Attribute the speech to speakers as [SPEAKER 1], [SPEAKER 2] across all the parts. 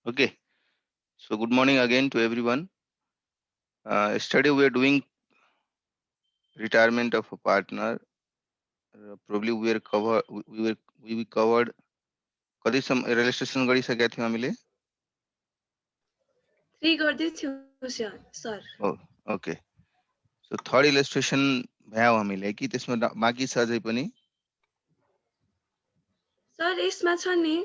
[SPEAKER 1] Okay, so good morning again to everyone. Yesterday we are doing retirement of a partner. Probably we were cover we covered कति some illustration गरिसकेका थियौँ हामीले.
[SPEAKER 2] 3 गर्दै थियौ sir.
[SPEAKER 1] Oh, okay. So third illustration भयो हामीले कि त्यसमा बाँकी छ अझै पनि.
[SPEAKER 2] सर यसमा छ नि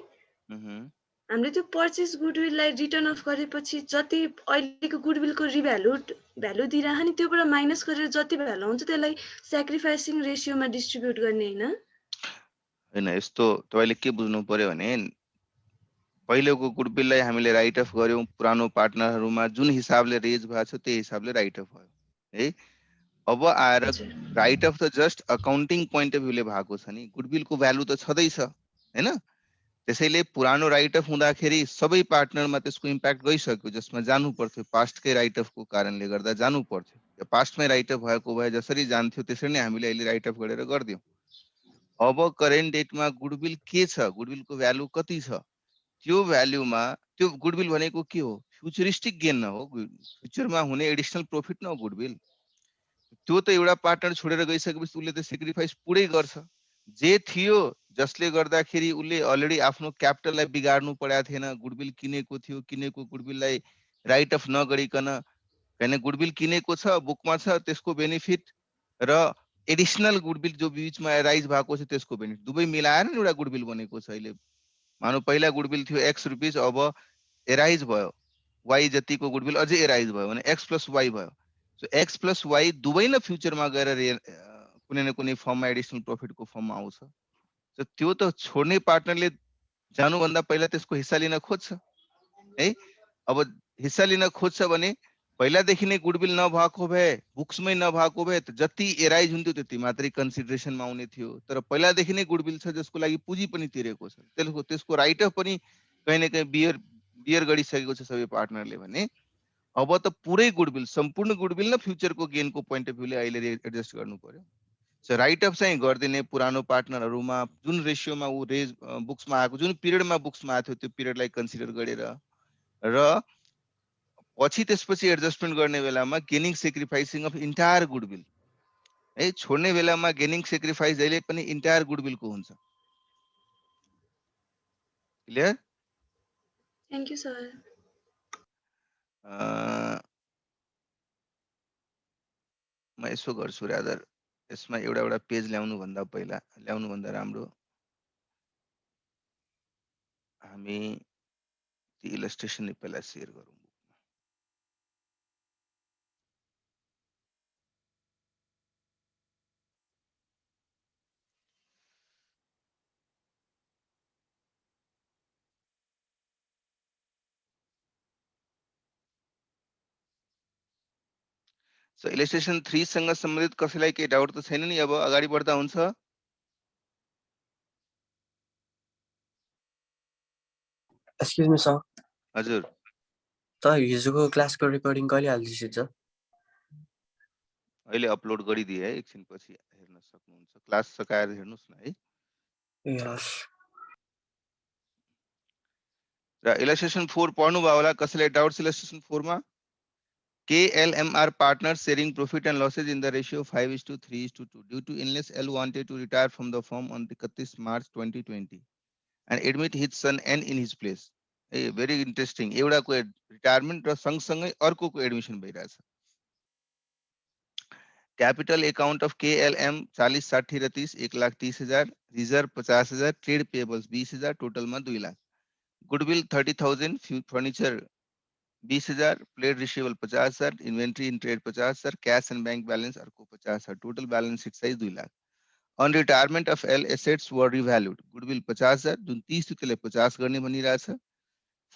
[SPEAKER 2] हामीले त्यो पर्चेस गुडविललाई रिटर्न अफ गरेपछि जति अहिलेको गुडविलको भ्यालु दिइराख नि त्योबाट माइनस गरेर जति भ्यालु हुन्छ त्यसलाई स्याक्रिफाइसिङ रेसियोमा डिस्ट्रिब्युट गर्ने हैन.
[SPEAKER 1] हैन यस्तो तपाईले के बुझ्नु पर्यो भने पहिलेको गुडविललाई हामीले राइट अफ गर्यौं पुरानो पार्टनरहरुमा जुन हिसाबले रेज भएको छ त्यही हिसाबले राइट अफ भयो है. अब आएर राइट अफ त जस्ट अकाउन्टिङ पोइन्ट अफ भ्यूले भएको छ नि, गुडविलको भ्यालु त छँदैछ हैन. त्यसैले पुरानो राइट अफ हुँदाखेरि सबै पार्टनरमा त्यसको इम्प्याक्ट गइसक्यो, जसमा जानु पर्थ्यो पास्टकै राइट अफको कारणले गर्दा जानु पर्थ्यो. पास्टमै राइट अफ भएको भए जसरी जान्थ्यो त्यसरी नै हामीले अहिले राइट अफ गरेर गर्दियौं. अब करेन्ट डेटमा गुडविल के छ, गुडविलको भ्यालु कति छ, त्यो भ्यालुमा त्यो गुडविल भनेको के हो, फ्युचरिस्टिक गेन न हो, फ्युचरमा हुने एडिसनल प्रोफिट न हो गुडविल. त्यो त एउटा पार्टनर छोडेर गइसकेपछि उसले त सेक्रिफाइस पुरै गर्छ. जे थियो जसले गर्दाखेरि उसले अलरेडी आफ्नो क्यापिटललाई बिगाड्नु परेको थिएन, गुडविल किनेको थियो, किनेको गुडविललाई राइट अफ नगरिकन, हैन गुडविल किनेको छ बुकमा छ त्यसको बेनिफिट र एडिसनल गुडविल जो बीचमा राइज भएको छ त्यसको बेनिफिट दुवै मिलाएर एउटा गुडविल बनेको छ. अहिले मानौ पहिला गुडविल थियो x रुपीज, अब एराइज भयो y जतिको गुडविल अझै एराइज भयो भने x + y भयो. सो x + y दुवै न फ्युचरमा गएर कुनै न कुनै फर्ममा एडिसनल प्रॉफिटको फर्ममा आउँछ. सो त्यो त छोड्ने पार्टनरले जानुभन्दा पहिला त्यसको हिस्सा लिन खोज्छ है. अब हिस्सा लिन खोज्छ भने पहिलादेखि नै गुडविल नभएको भए, बुक्समै नभएको भए त जति एराइज हुन्थ्यो त्यति मात्रै कन्सिडरेसनमा आउने थियो. तर पहिलादेखि नै गुडविल छ जसको लागि पुँजी पनि तिरेको छ, त्यसको राइट अफ पनि कहीँ न कहीँ बियर गरिसकेको छ सबै पार्टनरले भने अब त पुरै गुडविल, सम्पूर्ण गुडविल न फ्युचरको गेनको पोइन्ट अफ भ्यूले अहिले एडजस्ट गर्नु पर्यो. सो राइट अफ चाहिँ गर्दिने पुरानो पार्टनरहरुमा जुन रेशियोमा उ रेज बुक्समा आएको, जुन पिरियडमा बुक्समा आएको थियो त्यो पिरियडलाई कन्सिडर गरेर र पछि त्यसपछि एडजस्टमेन्ट गर्ने बेलामा gaining sacrificing of entire goodwill है. छोड्ने बेलामा गेनिङ सेक्रिफाइस जहिले पनि इन्टायर गुडविलको हुन्छ. क्लियर?
[SPEAKER 2] Thank you sir.
[SPEAKER 1] म यसो गर्छु रादर यसमा एउटा पेज ल्याउनु भन्दा राम्रो हामी ती इलस्ट्रेसन पहिला शेयर गरौँ. सो इलस्ट्रेसन 3 सँग सम्बन्धित कसैलाई केही डाउट त छैन नि? अब अगाडि बढ्दा हुन्छ?
[SPEAKER 3] Excuse me sir.
[SPEAKER 1] हजुर.
[SPEAKER 3] त हिजोको क्लासको रेकर्डिङ कहिले हाल्दिनुहुन्छ?
[SPEAKER 1] अहिले अपलोड गरिदिए है, एकछिनपछि हेर्न सक्नुहुन्छ. क्लास सकाएर हेर्नुस् न है.
[SPEAKER 3] यस.
[SPEAKER 1] र इलस्ट्रेसन 4 पढ्नु भयो होला? कसैलाई डाउट्स इलस्ट्रेसन 4 मा? KLMR partners sharing profit and losses in the ratio 5:3:2 due to illness. L wanted to retire from the firm on 31 March 2020 and admit his son N in his place. Hey, very interesting. एउटाको retirement र सँगसँगै अर्कोको admission भइरहेछ. Capital account of KLM 40/60 र 30 1,30,000, reserve 50,000, trade payables 20,000, टोटलमा 2 lakh. Goodwill 30,000, furniture 20,000, played receivable 50,000, inventory in trade 50,000, cash and bank balance अर्को 50,000, total balance sheet size 2 lakh. On retirement of L assets were revalued. Goodwill 50,000, जुन 30 थियो त्यसले 50 गर्ने भनिरहेछ.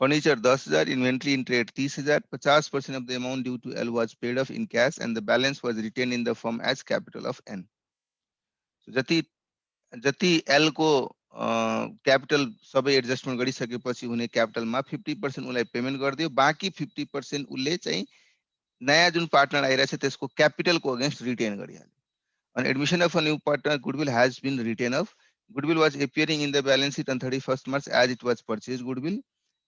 [SPEAKER 1] Furniture 10,000, inventory in trade 30,000, 50% of the amount due to L was paid off in cash and the balance was retained in the firm as capital of N. So जति L को capital सबै adjustment गरिसकेपछि हुने क्यापिटलमा 50% उसलाई payment गरिदियो, बाँकी 50% उसले चाहिँ नयाँ जुन पार्टनर आइरहेछ त्यसको क्यापिटलको अगेन्स्ट रिटेन गरिहाल्यो. On admission of a new partner, goodwill has been written off. Goodwill was appearing in the balance sheet on 31st March as it was purchased goodwill.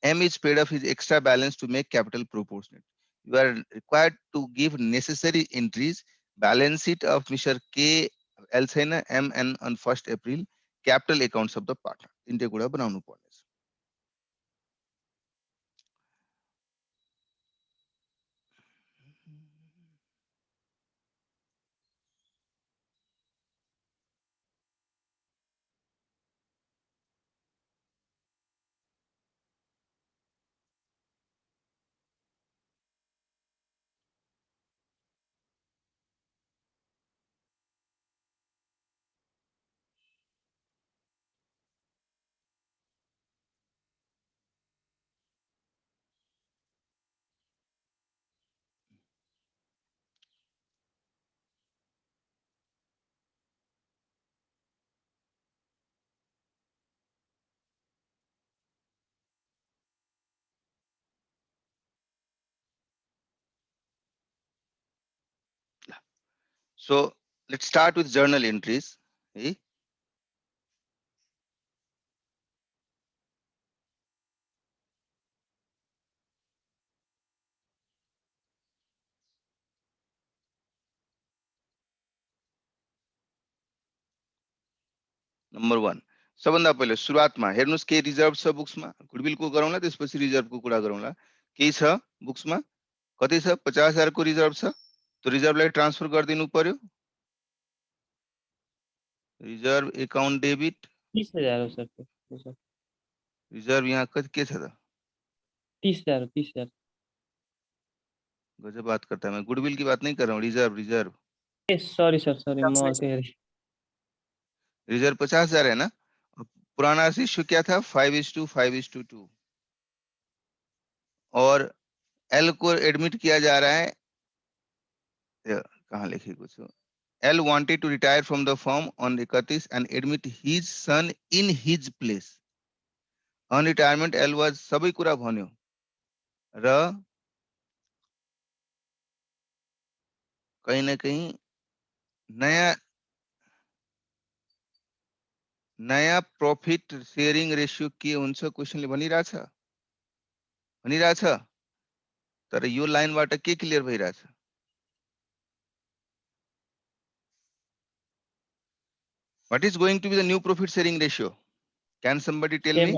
[SPEAKER 1] M is paid off his extra balance to make capital proportionate. You are required to give necessary entries. Balance sheet of Mr. K Elsena MN on 1st April. Capital accounts of the partner. इनटे कुरा बनाउनु पर्नेछ. So let's start with journal entries. है? Number 1 सबभन्दा पहिले सुरुवातमा हेर्नुस् के reserve छ बुक्समा गुडविल को गरौँला त्यसपछि रिजर्भ को कुरा गरौँला के छ बुक्समा कति छ 50,000 को रिजर्भ छ त्यो रिजर्भलाई ट्रान्सफर गरिदिनु पर्यो रिजर्भ अकाउन्ट डेबिट
[SPEAKER 4] 30,000 हो सर
[SPEAKER 1] रिजर्भ यहाँ कति के छ त
[SPEAKER 4] 30,000
[SPEAKER 1] गजब बात करता है मैं गुडविल की बात नहीं कर रहा हूँ रिजर्व रिजर्व
[SPEAKER 4] ए सॉरी सर म अर्कै
[SPEAKER 1] रिजर्व 50,000 है ना पुराना इश्यू क्या था 5:5:2 और एल को एडमिट किया जा रहा है कहाँ लिखी कुछ L wanted to retire from the firm on 31 and admit his son in his place. On retirement, L was सबै कुरा भन्यो र कहीं न कहीं नयाँ प्रॉफिट शेयरिङ रेशियो के हुन्छ क्वेशनले भनिरहेछ तर यो लाइनबाट के क्लियर भइरहेछ What is going to be the new profit sharing ratio? Can somebody tell me?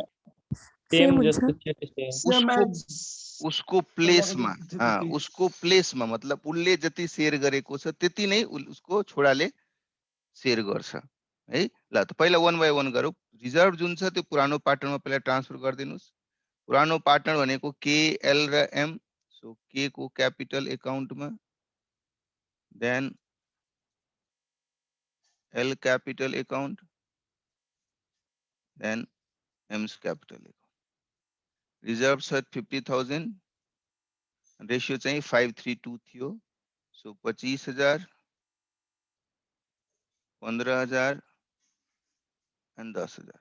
[SPEAKER 4] Same जस्तो छ
[SPEAKER 1] उसको प्लेसमा मतलब उसले जति शेयर गरेको छ त्यति नै उसको छोराले शेयर गर्छ है ल त पहिला 1 by 1 गरौ रिजर्भ जुन छ त्यो पुरानो पार्टनरमा पहिला ट्रान्सफर गरिदिनुस् पुरानो पार्टनर भनेको के एल र एम सो के को क्यापिटल अकाउन्टमा then L capital account then M's capital account reserve छ 50,000 रेशियो चाहिँ 5:3:2 थियो सो 25,000 15,000 and 10,000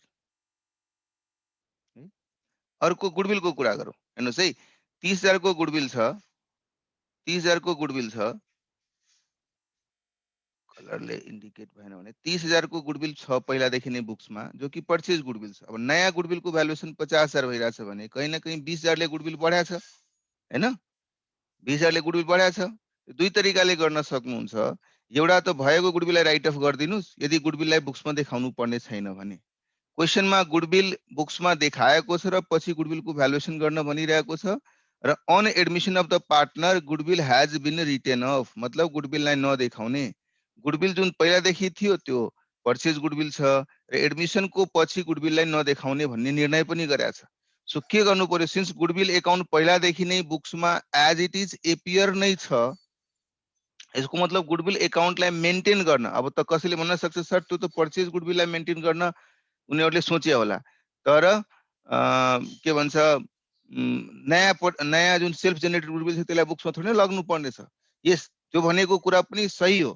[SPEAKER 1] अर्को गुडविल को कुरा गरौँ हेर्नुस् है 30,000 को गुडविल छ 30,000 को गुडविल छ कलरले इन्डिकेट भएन भने 30,000 को गुडविल छ पहिलादेखि नै बुक्समा जो कि परचेज गुडविल छ अब नयाँ गुडविल को भ्यालुएसन 50,000 भइरहेछ भने कहीं न कहीं 20,000 ले गुडविल बढ्या छ हैन 20,000 ले गुडविल बढ्या छ दुई तरिकाले गर्न सक्नुहुन्छ एउटा त भएको गुडविललाई राइट अफ गरिदिनुस् यदि गुडविललाई बुक्समा देखाउनु पर्ने छैन भने क्वेशनमा गुडविल बुक्समा देखाएको छ र पछि गुडविलको भ्यालुएसन गर्न भनिरहेको छ र on admission of the partner goodwill has been written off मतलब गुडविललाई नदेखाउने गुडविल जुन पहिलादेखि थियो त्यो परचेज गुडविल छ र एडमिशन को पछि गुडविललाई नदेखाउने भन्ने निर्णय पनि गरेको छ सो के गर्नु पर्यो सिन्स गुडविल अकाउन्ट पहिलादेखि नै बुक्समा एज इट इज एपियर नै छ यसको मतलब गुडविल अकाउन्टलाई मेन्टेन गर्न अब त कसैले भन्न सक्छ सर त्यो त परचेज गुडविललाई मेन्टेन गर्न उनीहरूले सोचे होला तर के भन्छ नयाँ जुन सेल्फ जेनेरेटेड गुडविल छ त्यसलाई बुक्समा थोरै लाग्नु पर्ने छ यस त्यो भनेको कुरा पनि सही हो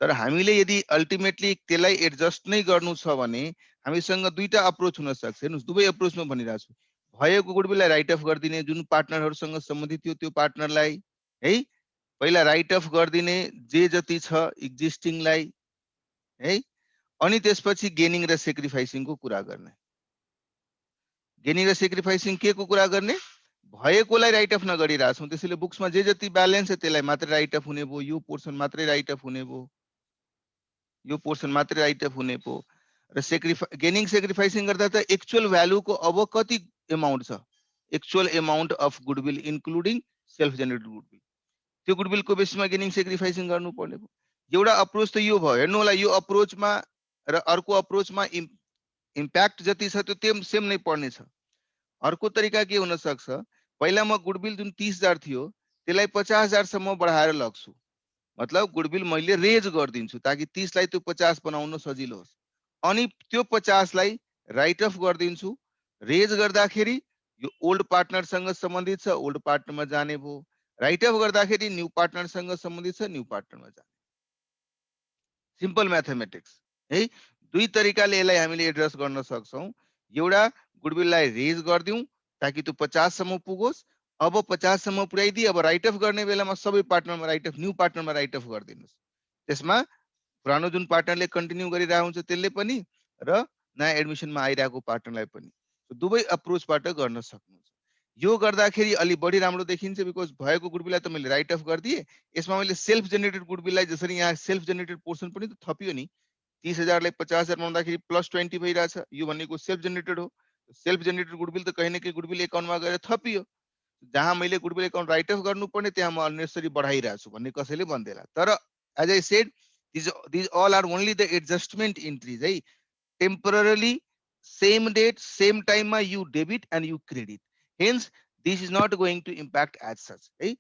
[SPEAKER 1] तर हामीले यदि अल्टिमेटली त्यसलाई एडजस्ट नै गर्नु छ भने हामीसँग दुईटा अप्रोच हुन सक्छ हेर्नुस् दुवै अप्रोचमा भनिरहेको छु भएको गुडविललाई राइट अफ गरिदिने जुन पार्टनरहरूसँग सम्बन्धित थियो त्यो पार्टनरलाई है पहिला राइट अफ गरिदिने जे जति छ एक्जिस्टिङलाई है अनि त्यसपछि गेनिङ र सेक्रिफाइसिङको कुरा गर्ने गेनिङ र सेक्रिफाइसिङ के को कुरा गर्ने, भएकोलाई राइट अफ नगरिरहेको छौँ, त्यसैले बुक्समा जे जति ब्यालेन्स छ त्यसलाई मात्रै राइट अफ हुने भयो, यो पोर्सन मात्रै राइट अफ हुने भयो, यो पोर्सन मात्रै राइट अफ हुने भयो। र गेनिङ सेक्रिफाइसिङ गर्दा त एक्चुअल भ्यालुको अब कति एमाउन्ट छ, actual amount of goodwill including self generated goodwill, त्यो गुडविलको बेसिसमा गेनिङ सेक्रिफाइसिङ गर्नुपर्ने भयो। एउटा अप्रोच त यो भयो। हेर्नु होला, यो अप्रोचमा र अर्को अप्रोचमा इम्प्याक्ट जति छ त्यो सेम नै पर्ने छ। अर्को तरिका के हुन सक्छ, पहिला म गुडविल जुन 30,000 थियो त्यसलाई 50,000 सम्म बढाएर लग्छु, मतलब गुडविल मैले रेज गरिदिन्छु ताकि 30 लाई त्यो 50 बनाउन सजिलो होस्, अनि त्यो 50 लाई राइट अफ गरिदिन्छु। रेज गर्दाखेरि यो ओल्ड पार्टनरसँग सम्बन्धित छ, ओल्ड पार्टनरमा जाने भयो, राइट अफ गर्दाखेरि न्यू पार्टनरसँग सम्बन्धित छ, न्यू पार्टनरमा जाने। सिम्पल म्याथमेटिक्स है। दुई तरिकाले यसलाई हामीले एड्रेस गर्न सक्छौं। एउटा गुडविललाई रेज गरिदिउँ ताकि त्यो 50 सम्म पुगोस्, अब 50 सम्म पुर्याइदिए, अब राइट अफ गर्ने बेलामा सबै पार्टनरमा राइट अफ, न्यू पार्टनरमा राइट अफ गरिदिनुस्। त्यसमा पुरानो जुन पार्टनरले कन्टिन्यू गरिरहेको हुन्छ त्यसले पनि र नयाँ एडमिसनमा आइरहेको पार्टनरलाई पनि, दुवै अप्रोचबाट गर्न सक्नुहुन्छ। यो गर्दाखेरि अलि बढी राम्रो देखिन्छ, बिकज भएको गुडविललाई त मैले राइट अफ गरिदिए, यसमा मैले सेल्फ जेनेरेटेड गुडविललाई, जसरी यहाँ सेल्फ जेनेरेटेड पोर्सन पनि त थपियो नि, 30,000 लाई 50,000 बनाउँदाखेरि +20 भइरहेछ, यो भनेको सेल्फ जेनेरेटेड हो। सेल्फ जेनेरेटेड गुडविल त कहीँ न कहीँ गुडविल एकाउन्टमा गएर थपियो, जहाँ मैले गुडविल एकाउन्ट राइट अफ गर्नुपर्ने त्यहाँ म अननेसेसरी बढाइरहेको छु भन्ने कसैले भन्दैन। तर as I said, these all are only the adjustment entries है। टेम्पररली सेम डेट सेम टाइममा you debit and you credit, hence this is not going to impact as such है।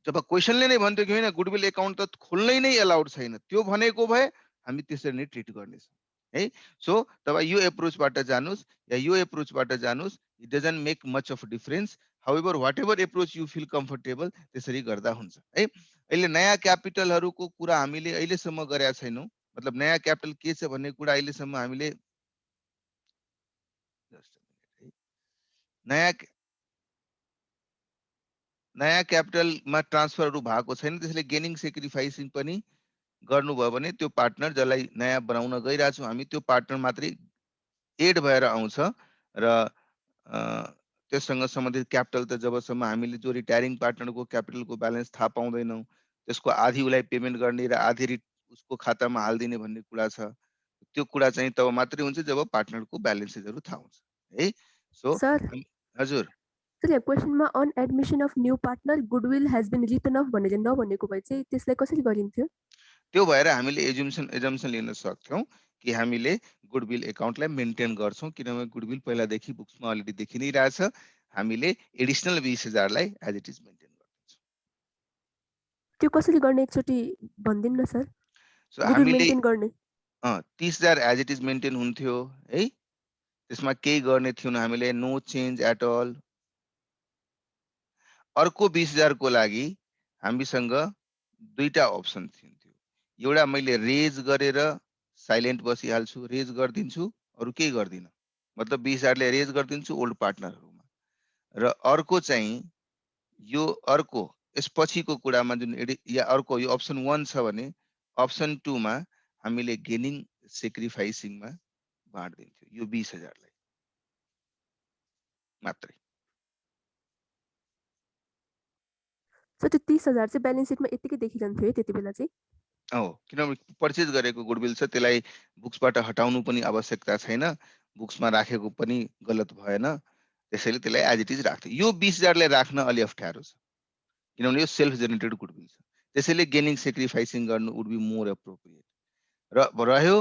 [SPEAKER 1] जब क्वेसनले नै भन्थ्यो कि होइन गुडविल एकाउन्ट त खोल्नै नै एलाउड छैन, त्यो भनेको भए हामी त्यसरी नै ट्रिट गर्नेछौँ है। सो तपाईँ यो एप्रोचबाट जानुस् या यो एप्रोचबाट जानुस्, it doesn't make much of difference. However whatever approach you feel comfortable त्यसरी गर्दा हुन्छ है। अहिले नयाँ क्यापिटलहरूको कुरा हामीले अहिलेसम्म गरेका छैनौँ, मतलब नयाँ क्यापिटल के छ भन्ने कुरा अहिलेसम्म हामीले नयाँ क्यापिटलमा ट्रान्सफरहरू भएको छैन, त्यसैले गेनिङ सेक्रिफाइसिङ पनि गर्नुभयो भने त्यो पार्टनर जसलाई नयाँ बनाउन गइरहेको छौँ हामी, त्यो पार्टनर मात्रै एड भएर आउँछ र त्यससँग सम्बन्धित क्यापिटल त जबसम्म हामीले जो रिटायरिङ पार्टनरको क्यापिटलको ब्यालेन्स थाहा पाउँदैनौँ, त्यसको आधी उसलाई पेमेन्ट गर्ने र आधी उसको खातामा हालिदिने भन्ने कुरा छ, त्यो कुरा चाहिँ तब मात्रै हुन्छ जब पार्टनरको ब्यालेन्सेसहरू थाहा हुन्छ है। सो
[SPEAKER 5] सर,
[SPEAKER 1] हजुर
[SPEAKER 5] सर यहाँ क्वेसनमा on admission of new partner goodwill has been written off भनेर चाहिँ नभनेको भए चाहिँ त्यसलाई कसरी गरिन्थ्यो?
[SPEAKER 1] त्यो भएर हामीले एजम्सन लिन सक्छौँ कि हामीले गुडविल एकाउन्टलाई मेन्टेन गर्छौँ, किनभने गुडविल पहिलादेखि बुक्समा अलरेडी देखि नै रहेछ, हामीले एडिसनल 20,000 लाई एज इट इज मेन्टेन गर्छौँ।
[SPEAKER 5] त्यो कसरी गर्ने एकचोटि भनिदिनु न सर।
[SPEAKER 1] सो
[SPEAKER 5] गुडविल
[SPEAKER 1] हामीले
[SPEAKER 5] मेन्टेन गर्ने
[SPEAKER 1] 30,000 एज इट इज मेन्टेन हुन्थ्यो है, त्यसमा केही गर्ने थिएन हामीले, नो चेन्ज एट अल। अर्को 20,000 को लागि हामीसँग दुईटा अप्सन थिन्थ्यो, एउटा मैले रेज गरेर साइलेन्ट बसिहाल्छु, रेज गरिदिन्छु, अरू केही गर्दिनँ, मतलब 20,000 ले रेज गरिदिन्छु ओल्ड पार्टनरहरूमा, र अर्को चाहिँ यो अर्को यसपछिको कुरामा जुन या अर्को यो अप्सन 1 छ भने अप्सन 2 मा हामीले गेनिङ सेक्रिफाइसिङमा बाँड्दिन्थ्यो यो 20,000 लाई मात्रै।
[SPEAKER 5] सर त्यो 30,000 चाहिँ ब्यालेन्स सिटमा यतिकै देखिरहन्थ्यो है त्यति बेला चाहिँ?
[SPEAKER 1] हो, किनभने पर्चेज गरेको गुडविल छ, त्यसलाई बुक्सबाट हटाउनु पनि आवश्यकता छैन, बुक्समा राखेको पनि गलत भएन, त्यसैले त्यसलाई एज इट इज राख्थ्यो। यो 20,000 लाई राख्न अलि अप्ठ्यारो छ किनभने यो सेल्फ जेनेरेटेड गुडविल छ, त्यसैले गेनिङ सेक्रिफाइसिङ गर्नु वुड बी मोर एप्रोप्रिएट। र रह्यो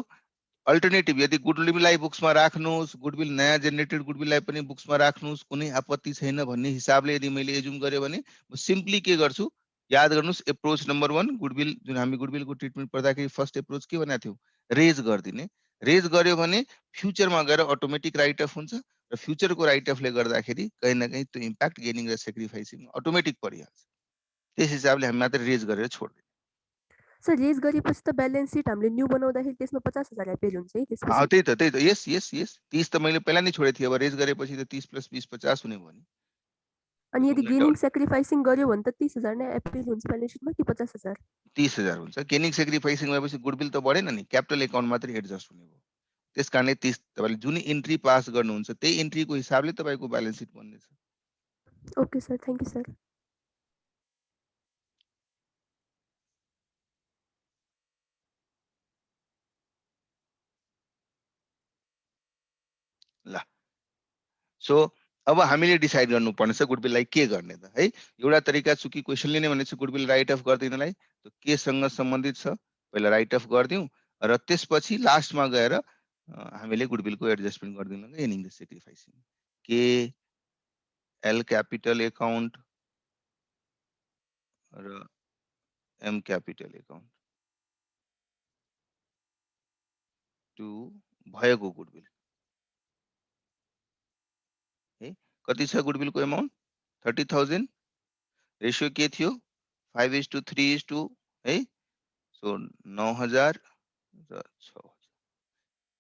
[SPEAKER 1] अल्टरनेटिभ, यदि गुडविललाई बुक्समा राख्नुहोस्, गुडविल नयाँ जेनेरेटेड गुडविललाई पनि बुक्समा राख्नुहोस्, कुनै आपत्ति छैन भन्ने हिसाबले यदि मैले एजुम गरेँ भने म सिम्पली के गर्छु, याद गर्नुहोस् एप्रोच नम्बर 1 गुडविल जुन हामी गुडविलको ट्रिटमेन्ट पर्दाखेरि फर्स्ट एप्रोच के भनेको थियौँ, रेज गरिदिने। रेज गर्यो भने फ्युचरमा गएर अटोमेटिक राइट अफ हुन्छ र फ्युचरको राइट अफले गर्दाखेरि कहीँ न कहीँ त्यो इम्प्याक्ट गेनिङ र सेक्रिफाइसिङ अटोमेटिक परिहाल्छ, त्यस हिसाबले हामी मात्र रेज गरेर छोड्दिन्छ।
[SPEAKER 5] सर रेज गरेपछि त ब्यालेन्स सिट हामीले न्यू बनाउँदाखेरि त्यसमा 50,000 एपेल हुन्छ है त्यसपछि?
[SPEAKER 1] त्यही त यस यस यस 30 त मैले पहिला नै छोडेको थिएँ, अब रेज गरेपछि त 30 + 20 50 हुने भयो नि।
[SPEAKER 5] अनि यदि गेनिङ सेक्रिफाइसिङ गर्यो भने त 30,000 नै एपेल हुन्छ ब्यालेन्स सिटमा कि 50,000?
[SPEAKER 1] 30,000 हुन्छ। गेनिङ सेक्रिफाइसिङ भएपछि गुडविल त बढेन नि, क्यापिटल एकाउन्ट मात्रै एडजस्ट हुने भयो, त्यस कारणले तपाईले जुन इन्ट्री पास गर्नुहुन्छ त्यही इन्ट्रीको हिसाबले तपाईको ब्यालेन्स सिट बन्नेछ।
[SPEAKER 5] Okay sir, thank you sir.
[SPEAKER 1] ल सो अब हामीले डिसाइड गर्नुपर्ने छ गुडविललाई के गर्ने त है। एउटा तरिका चुकी क्वेसनले नै भनेको छ गुडविल राइट अफ गर्दिनलाई, त्यो केसँग सम्बन्धित छ पहिला राइट अफ गरिदिउँ र त्यसपछि लास्टमा गएर हामीले गुडविलको एडजस्टमेन्ट गरिदिनु एनिङ द सेक्रिफाइसिङ। के एल क्यापिटल एकाउन्ट र एम क्यापिटल एकाउन्ट टु भएको गुडविल है। कति छ गुडविलको एमाउन्ट 30,000, रेशियो के थियो 5:3 है। सो 9,000 र 6,000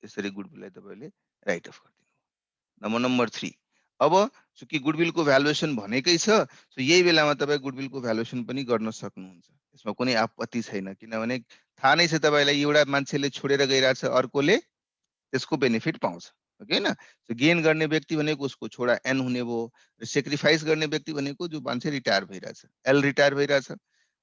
[SPEAKER 1] यसरी गुडविललाई तपाईले राइट अफ गरिदिनु। नम्बर 3 अब चुकी गुडविलको भ्यालुएसन भनेकै छ, सो यही बेलामा तपाईं गुडविलको भ्यालुएसन पनि गर्न सक्नुहुन्छ, यसमा कुनै आपत्ति छैन। किनभने थाहा नै छ तपाईलाई एउटा मान्छेले छोडेर गइरहेछ, अर्कोले त्यसको बेनिफिट पाउँछ, हो कि हैन। सो गेन गर्ने व्यक्ति भनेको उसको छोरा एन हुने भयो र सेक्रिफाइस गर्ने व्यक्ति भनेको जो मान्छे रिटायर भइरहेछ एल रिटायर भइरहेछ।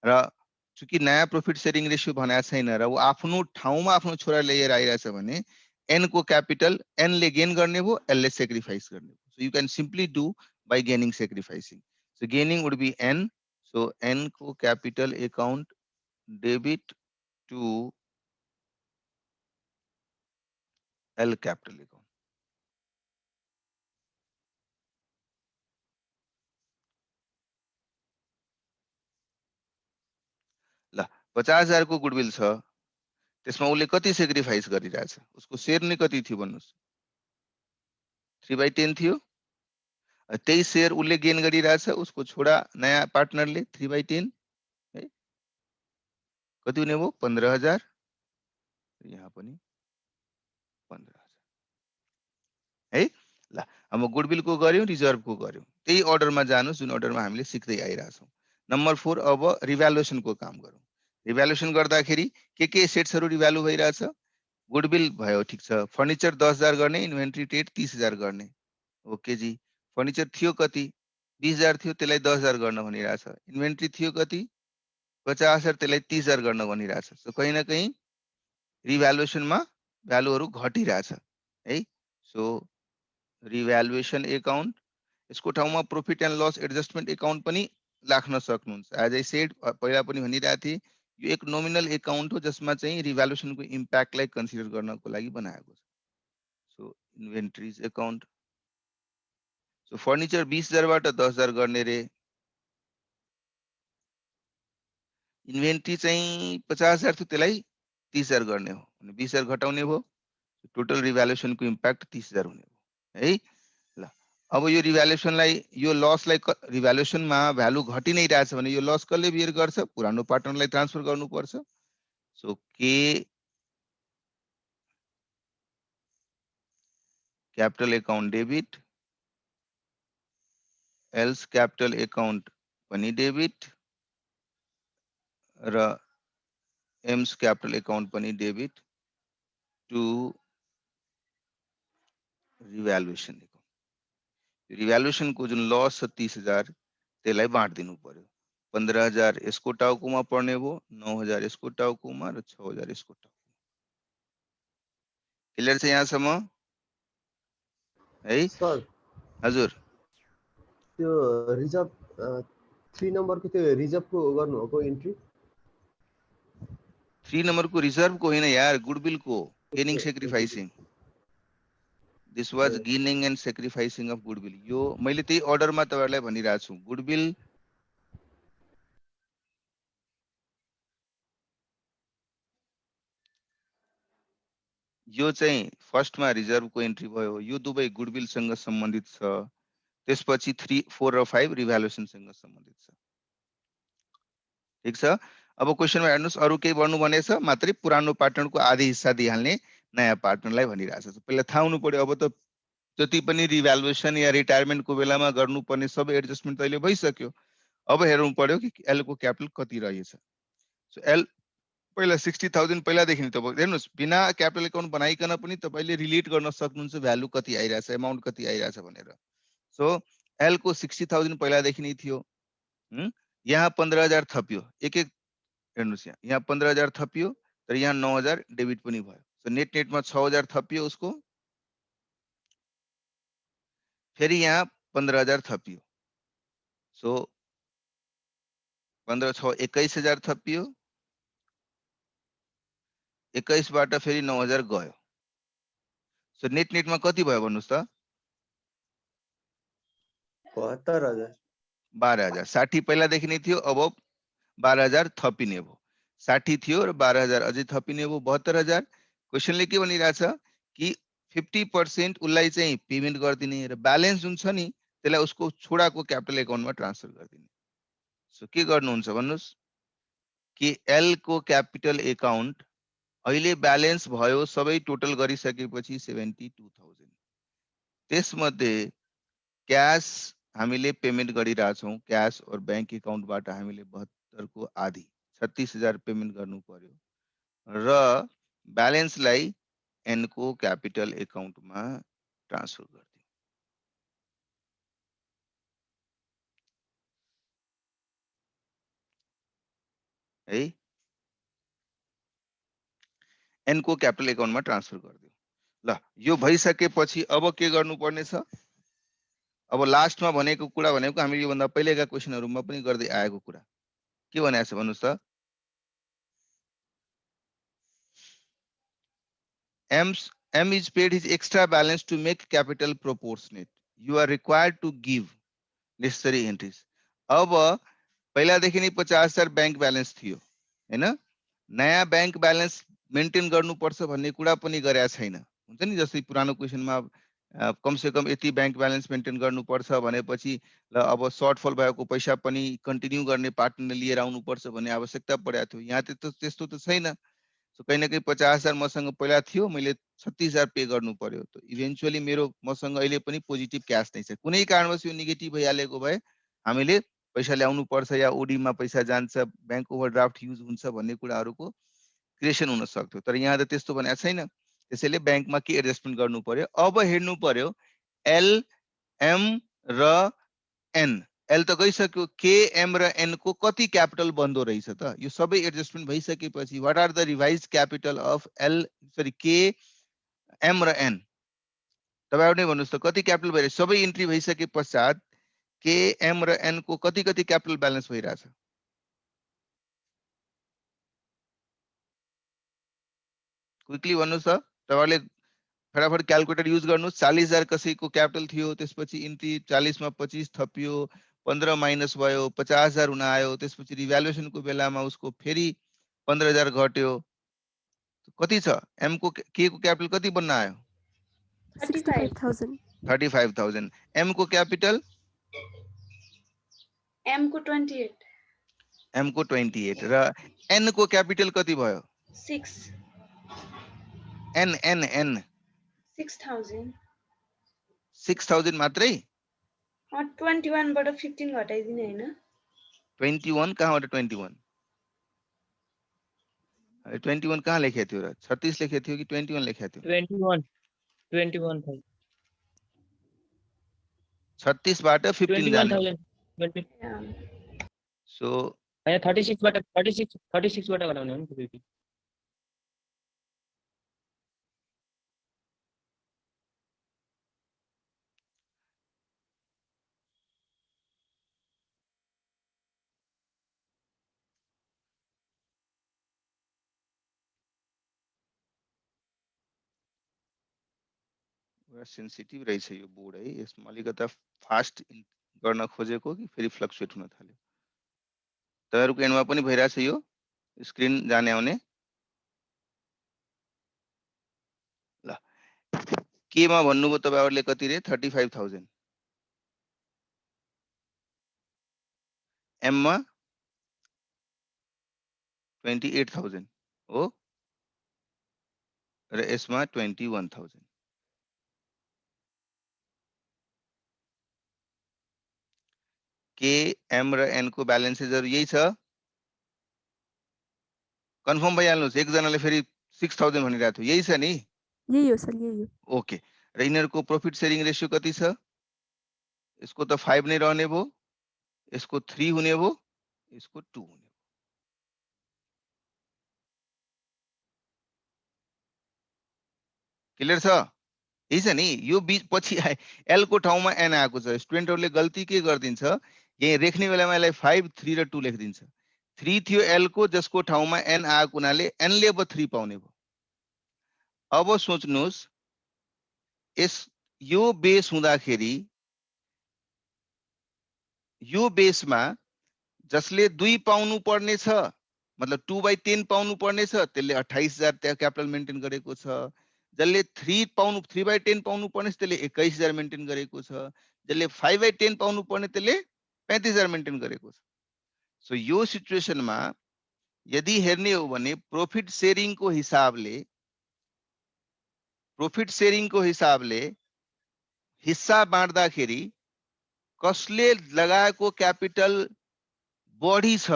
[SPEAKER 1] र चुकी नयाँ प्रॉफिट शेयरिङ रेशियो भनेको छैन र ऊ आफ्नो ठाउँमा आफ्नो छोरा लिएर आइरहेछ भने एन को क्यापिटल एन ले गेन गर्ने भयो, एल ले सेक्रिफाइस गर्ने भयो। So you can simply do by gaining sacrificing. So gaining would be N. So N को capital account debit to L capital account. ल 50,000 को गुडविल छ, त्यसमा उसले कति सेक्रिफाइस गरिरहेछ, उसको शेयर नै कति थियो भन्नुस् 3/10 थियो। त्यही शेयर उसले गेन गरिरहेछ, उसको छोरा नयाँ पार्टनरले 3/10 है। कति हुने भयो 15,000, यहाँ पनि 15,000 है। ल अब गुडविलको गर्यौं, रिजर्भको गर्यौं, त्यही अर्डरमा जानुस् जुन अर्डरमा हामीले सिक्दै आइरहेछौं। नम्बर 4 अब रिभ्यालुएसनको काम गरौँ। रिभ्यालुएसन गर्दाखेरि के एसेट्सहरु रिभ्यालु भइरहेछ, गुडविल भयो ठीक छ, फर्निचर 10,000 गर्ने, इन्भेन्ट्री ट्रेड 30,000 गर्ने। ओके जी, फर्निचर थियो कति 20,000 थियो, त्यसलाई 10,000 गर्न भनिरहेछ। इन्भेन्ट्री थियो कति 50,000, त्यसलाई 30,000 गर्न भनिरहेछ। सो कहीं न कहीं रिभ्यालुएसनमा भ्यालुहरु घटिरहेछ है। सो रिभ्यालुएसन एकाउन्ट, यसको ठाउँमा profit and loss adjustment account पनि राख्न सक्नुहुन्छ। एज आई सेड पहिला पनि भनिरहेको थिए, यो एक नोमिनल एकाउन्ट हो जसमा चाहिँ रिभ्यालुएसनको इम्प्याक्टलाई कन्सिडर गर्नको लागि बनाएको छ। सो इन्भेन्ट्रीज एकाउन्ट, सो फर्निचर 20,000 बाट 10,000 गर्ने रे, इन्भेन्ट्री चाहिँ 50,000 थियो, त्यसलाई 30,000 गर्ने हो, 20,000 घटाउने भयो, टोटल रिभ्यालुएसनको इम्प्याक्ट 30,000 हुने भयो है। ल अब यो रिभ्यालुएसनलाई, यो लसलाई रिभ्यालुएसनमा भ्यालु घटि नै रहेछ भने यो लस कसले बियर गर्छ, पुरानो पार्टनरलाई ट्रान्सफर गर्नुपर्छ। So K capital account debit, L's capital account पनि डेबिट र एम्स क्यापिटल एकाउन्ट पनि debit to revaluation account. Revaluation को जुन लस छ 30,000 त्यसलाई बाँड्दिनु पर्यो। 15,000 यसको टाउकोमा पर्ने भयो, 9,000 यसको टाउकोमा र 6,000 यसको टाउकोमा। क्लियर छ यहाँसम्म है
[SPEAKER 6] सर?
[SPEAKER 1] हजुर,
[SPEAKER 6] त्यो रिजर्भ 3 नम्बरको त्यो रिजर्भको गर्नुभएको इन्ट्री
[SPEAKER 1] 3 नम्बरको रिजर्भको होइन यार, गुडविलको gaining sacrificing. This was gaining and sacrificing of goodwill. यो मैले त्यही अर्डरमा तपाईहरुलाई भनिरहेको छु। गुडविल यो चाहिँ फर्स्टमा रिजर्भको एन्ट्री भयो, यो दुवै गुडविलसँग सम्बन्धित छ। त्यसपछि 3, 4 र 5 रिभ्यालुएसनसँग सम्बन्धित छ। ठीक छ। अब क्वेशनमा हेर्नुस्, अरु केही भन्नु भनेछ, मात्रै पुरानो पार्टनरको आधी हिस्सा दिइहाल्ने नयाँ पार्टनरलाई भनिरहेछ। पहिला थाहा हुनु पर्यो, अब त जति पनि रिभ्यालुएसन या रिटायरमेन्टको बेलामा गर्नुपर्ने सबै एडजस्टमेन्ट अहिले भइसक्यो। अब हेर्नु पर्यो कि एल को क्यापिटल कति रहेछ। सो एल पहिला 60,000 पहिलादेखि त हेर्नुहोस् बिना क्यापिटल एकाउन्ट बनाइकन पनि तपाईले रिलेट गर्न सक्नुहुन्छ भ्यालु कति आइरहेछ एमाउन्ट कति आइरहेछ भनेर। सो एल को 60,000 पहिलादेखि नै थियो। यहाँ 15,000 थपियो एक हेर्नुहोस् यहाँ 15,000 थपियो तर यहाँ 9,000 डेबिट पनि भयो। सो नेट नेटमा 6,000 थपियो उसको, फेरि यहाँ 15,000 थपियो। सो 15 6 21,000 थपियो, 21 बाट फेरि 9,000 गयो। सो नेट नेटमा कति भयो भन्नुस् त?
[SPEAKER 3] 72,000।
[SPEAKER 1] 12,000। 60 पहिलादेखि नै थियो, अब 12,000 थपिने भयो। 60 थियो र 12,000 अझै थपिने भयो 72,000। क्वेसनले के भनिरहेछ कि 50% उसलाई चाहिँ पेमेन्ट गरिदिने र ब्यालेन्स जुन छ नि त्यसलाई उसको छोडाको क्यापिटल एकाउन्टमा ट्रान्सफर गरिदिने। सो के गर्नुहुन्छ भन्नुस् कि एल को क्यापिटल एकाउन्ट अहिले ब्यालेन्स भयो सबै टोटल गरिसकेपछि 72,000। त्यसमध्ये क्याश हामीले पेमेन्ट गरिरहेछौँ, क्याश और बैंक एकाउन्टबाट हामीले 72 को आधी 36,000 पेमेन्ट गर्नु पर्यो र ब्यालेन्सलाई एन को क्यापिटल एकाउन्टमा ट्रान्सफर गरिदियो है। एन को क्यापिटल एकाउन्टमा ट्रान्सफर गरिदियो। ल यो भइसकेपछि अब के गर्नुपर्ने छ? अब लास्टमा भनेको कुरा भनेको हामीले योभन्दा पहिलेका क्वेसनहरुमा पनि गर्दै आएको कुरा के भनेको छ भन्नुस् त? M is paid his extra balance to make capital proportionate. You are required to give necessary entries. अब पहिलादेखि नै 50,000 बैंक ब्यालेन्स थियो हैन? नयाँ बैंक ब्यालेन्स मेन्टेन गर्नुपर्छ भन्ने कुरा पनि गरेका छैन। हुन्छ नि जस्तै पुरानो क्वेसनमा कम से कम यति बैंक ब्यालेन्स मेन्टेन गर्नुपर्छ भनेपछि ल अब सर्टफल भएको पैसा पनि कन्टिन्यू गर्ने पार्टनरले लिएर आउनुपर्छ भन्ने आवश्यकता परेको थियो। यहाँ त्यस्तो त छैन। सो कहीं न कहीं 50,000 मसँग पहिला थियो, मैले 36,000 पे गर्नु पर्यो। त इभेन्चुअली मेरो मसँग अहिले पनि पोजिटिभ क्याश नै छ। कुनै कारणवश यो नेगेटिभ भइहालेको भए हामीले पैसा ल्याउनु पर्छ या ओडीमा पैसा जान्छ, बैंक ओभरड्राफ्ट युज हुन्छ भन्ने कुराहरुको क्रिएसन हुन सक्थ्यो। तर यहाँ त त्यस्तो भनेको छैन। त्यसैले बैंकमा के एडजस्टमेन्ट गर्नु पर्यो? अब हेर्नु पर्यो एल एम र एन। एल त गइसक्यो, के एम र एन को कति क्यापिटल बन्दो रहेछ त? यो सबै एडजस्टमेन्ट भइसकेपछि what are the revised capital of K M र एन? तपाईहरु नै भन्नुस् त कति क्यापिटल भइरहेछ? सबै इन्ट्री भइसके पश्चात के एम र एन को कति क्यापिटल ब्यालेन्स भइरहेछ? क्विकली भन्नुस् त। तपाईहरुले फटाफट क्याल्कुलेटर युज गर्नुस्। 40,000 कसैको क्यापिटल थियो, त्यसपछि इन्ट्री 40 मा 25 थपियो, 15 माइनस भयो, 50,000 हुन आयो, त्यसपछि रिभ्यालुएसनको बेलामा उसको फेरि 15,000 घट्यो। कति छ? एम को के को क्यापिटल कति बन्न आयो?
[SPEAKER 5] 65,000।
[SPEAKER 2] 35,000।
[SPEAKER 1] एम को क्यापिटल?
[SPEAKER 2] एम को 28।
[SPEAKER 1] एम को 28 र एन को क्यापिटल कति भयो?
[SPEAKER 2] 6।
[SPEAKER 1] An an an
[SPEAKER 2] 6,000।
[SPEAKER 1] 6,000 मात्रै?
[SPEAKER 2] 21 बाट 15 घटाइदिने हैन?
[SPEAKER 1] 21 कहाँबाट 21? 21 कहाँ लेखेको थियो र? 36 लेखेको थियो कि 21 लेखेको थियो?
[SPEAKER 4] 21 था।
[SPEAKER 1] 36 बाट 15 जाने।
[SPEAKER 4] 21,000।
[SPEAKER 1] सो
[SPEAKER 4] 36 बाट 36 बाट घटाउने हो नि त।
[SPEAKER 1] सेन्सिटिभ रहेछ यो बोर्ड है। यसमा अलिकता फास्ट गर्न खोजेको कि फेरि फ्लक्चुएट हुन थाल्यो। तपाईहरुको एन्डमा पनि भइरहेछ यो स्क्रिन जाने आउने। ल केमा भन्नुभयो तपाईहरुले कति रे? 35,000। एम मा 28,000 हो र यसमा 21,000। के एम र एन को ब्यालेन्सेसहरु यही छ। कन्फर्म भइहाल्नुहोस्। एकजनाले फेरि 6000 भनिरहेको थियो, यही छ नि?
[SPEAKER 5] यही हो सर, यही हो।
[SPEAKER 1] ओके, र यिनीहरूको प्रॉफिट शेयरिङ रेशियो कति छ? यसको त 5 नै रहने भयो, यसको 3 हुने भयो, यसको 2 हुने भयो। क्लियर छ? यही छ नि? यो बीच पछि एल को ठाउँमा एन आएको छ। स्टुडेन्टहरूले गल्ती के गरिदिन्छ, यही लेख्ने बेलामा यसलाई 5, 3 र 2 लेखिदिन्छ। 3 थियो एल को, जसको ठाउँमा एन आएको हुनाले एनले अब 3 पाउने भयो। अब सोच्नुहोस्, यो बेस हुँदाखेरि यो बेसमा जसले 2 पाउनु पर्ने छ, मतलब 2/10 पाउनु पर्ने छ, त्यसले 28000 त्यहाँ क्यापिटल मेन्टेन गरेको छ। जसले 3/10 पाउनु पर्ने छ, त्यसले 21000 मेन्टेन गरेको छ। जसले 5/10 पाउनु पर्ने, त्यसले 35000 मेन्टेन गरेको छ। सो यो सिचुएसनमा यदि हेर्ने हो भने प्रॉफिट शेयरिङको हिसाबले हिस्सा बाँड्दाखेरि कसले लगाएको क्यापिटल बढी छ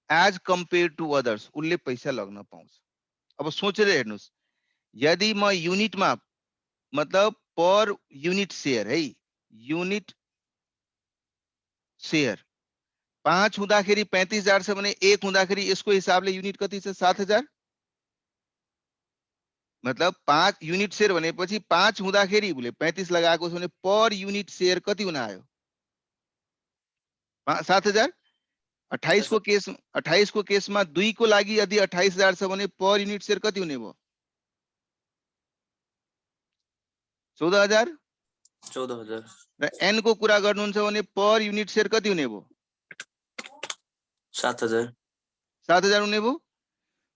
[SPEAKER 1] एज कम्पेयर टु अदर्स, उसले पैसा लग्न पाउँछ। अब सोचेर हेर्नुहोस्, यदि म युनिटमा, मतलब पर युनिट शेयर है, युनिट शेयर 5 हुँदाखेरि 35000 छ भने 1 हुँदाखेरि यसको हिसाबले युनिट कति छ? 7000। मतलब 5 युनिट शेयर भनेपछि 5 हुँदाखेरि उसले 35 लगाएको छ भने पर युनिट शेयर कति हुन आयो? 7000। 28 को केसमा 2 को लागि यदि 28000 छ भने पर युनिट शेयर कति हुने भयो? 14000।
[SPEAKER 3] 14000।
[SPEAKER 1] र एन को कुरा गर्नुहुन्छ भने पर युनिट शेयर कति हुने भयो?
[SPEAKER 3] 7000।
[SPEAKER 1] 7000 हुने भयो।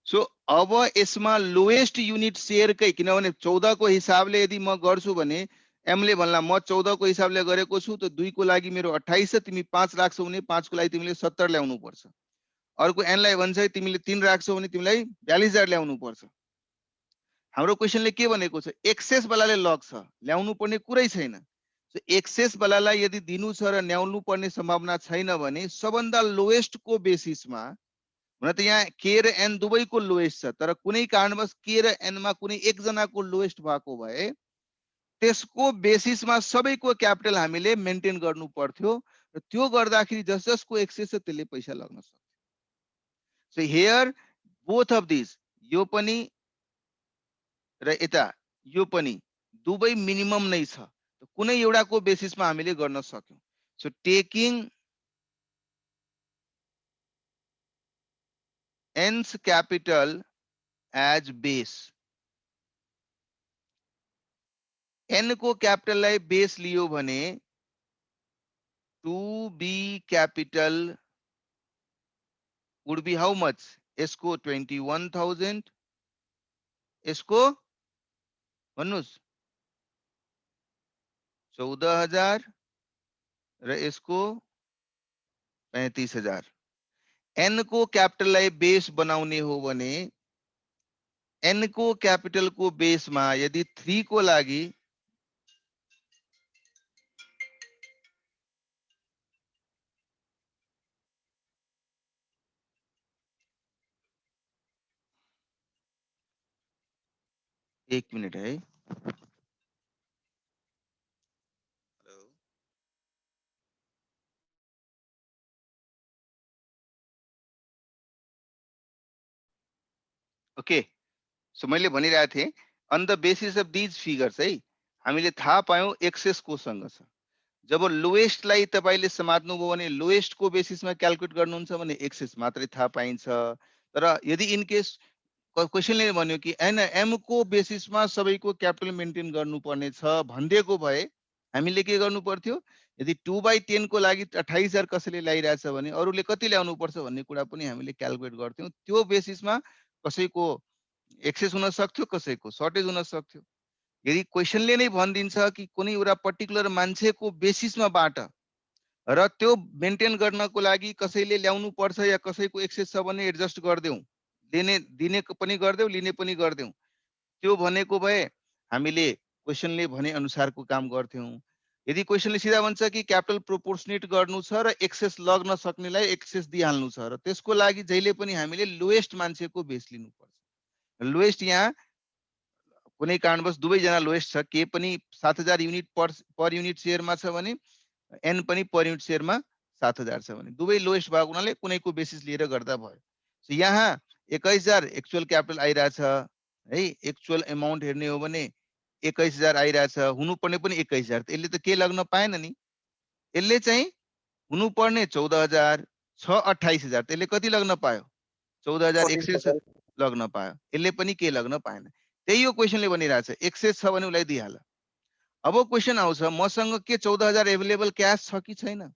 [SPEAKER 1] सो अब यसमा लोएस्ट युनिट शेयरकै, किनभने 14 को हिसाबले यदि म गर्छु भने एमले भन्ला म 14 को हिसाबले गरेको छु, त 2 को लागि मेरो 28 छ, तिमी 5 राख्छौ भने 5 को लागि तिमीले 70 ल्याउनु पर्छ। अर्को एनलाई भन्छ तिमीले 3 राख्छौ भने तिमीलाई 42000 ल्याउनु पर्छ। हाम्रो क्वेशनले के भनेको छ? एक्सेस वालाले लग्छ, ल्याउनु पर्ने कुरै छैन। सो एक्सेस वालालाई यदि दिनु छ र ल्याउनु पर्ने सम्भावना छैन भने सबभन्दा लोएस्ट को बेसिसमा, हुन त यहाँ के र एन दुवैको लोएस्ट छ, तर कुनै कारणवश के र एन मा कुनै एकजनाको लोएस्ट भएको भए त्यसको बेसिसमा सबैको क्यापिटल हामीले मेन्टेन गर्नु पर्थ्यो, र त्यो गर्दाखेरि जस जसको एक्सेस छ त्यसले पैसा लग्न सक्छ। So here both of this, यो पनि र यता यो पनि दुवै मिनिमम नै छ। कुनै एउटाको बेसिसमा हामीले गर्न सक्यौं। So taking N's capital as base, N को क्यापिटललाई बेस लियो भने 2B capital would be how much? यसको 21000, यसको भन्नुस् 14000 र यसको 35000। एन को क्यापिटललाई बेस बनाउने हो भने एन को क्यापिटल को बेसमा यदि 3 को लागि एक मिनट है, ओके। सो मैले भनिरहेको थिएँ on the basis of these figures है, हामीले थाहा पायौं एक्सेस कोसँग छ। जब लोएस्टलाई तपाईले समात्नुभयो भने लोएस्ट को बेसिसमा क्याल्कुलेट गर्नुहुन्छ भने एक्सेस मात्रै थाहा पाइन्छ। तर यदि इन केस क्वेशनले भन्यो कि एन एम को बेसिसमा सबैको क्यापिटल मेन्टेन गर्नुपर्ने छ भनिदिएको भए हामीले के गर्नु पर्थ्यो? यदि 2/10 को लागि 28000 कसैले ल्याइरहेछ भने अरूले कति ल्याउनु पर्छ भन्ने कुरा पनि हामीले क्याल्कुलेट गर्थ्यौं। त्यो बेसिसमा कसैको एक्सेस हुन सक्थ्यो, कसैको सर्टेज हुन सक्थ्यो। यदि क्वेशनले नै भनिदिन्छ कि कुनै एउटा पर्टिकुलर मान्छेको बेसिसमा बाट र त्यो मेन्टेन गर्नको लागि कसैले ल्याउनु पर्छ या कसैको एक्सेस छ भने एडजस्ट गर्देऊ, दिने पनि गर्देऊ, लिने पनि गर्देऊ, त्यो भनेको भए हामीले क्वेशनले भने अनुसारको काम गर्थ्यौं। यदि क्वेसनले सिधा भन्छ कि क्यापिटल प्रोपोर्सनेट गर्नु छ र एक्सेस लग्न सक्नेलाई एक्सेस दिइहाल्नु छ र त्यसको लागि जहिले पनि हामीले लोएस्ट मान्छेको बेस लिनुपर्छ। लोएस्ट यहाँ कुनै कारणवश दुवैजना लोएस्ट छ, के पनि 7000 युनिट पर युनिट सेयरमा छ भने एन पनि पर युनिट सेयरमा 7000 छ भने दुवै लोएस्ट भएको हुनाले कुनैको बेसिस लिएर गर्दा भयो। सो यहाँ 21000 एक्चुअल क्यापिटल आइरहेछ है, एक्चुअल अमाउन्ट हेर्ने हो भने 21000 आइरहेछ, हुनुपर्ने पनि 21000, त यसले त के लग्न पाएन नि। यसले चाहिँ हुनुपर्ने 14000 छ 28000, त्यसले कति लग्न पायो? 14000 एक्सेस लग्न पायो, यसले पनि के लग्न पाएन। त्यही यो क्वेसनले भनिरहेछ एक्सेस छ भने उसलाई दिइहाल। अब क्वेसन आउँछ मसँग के 14000 एभाइलेबल क्याश छ कि छैन?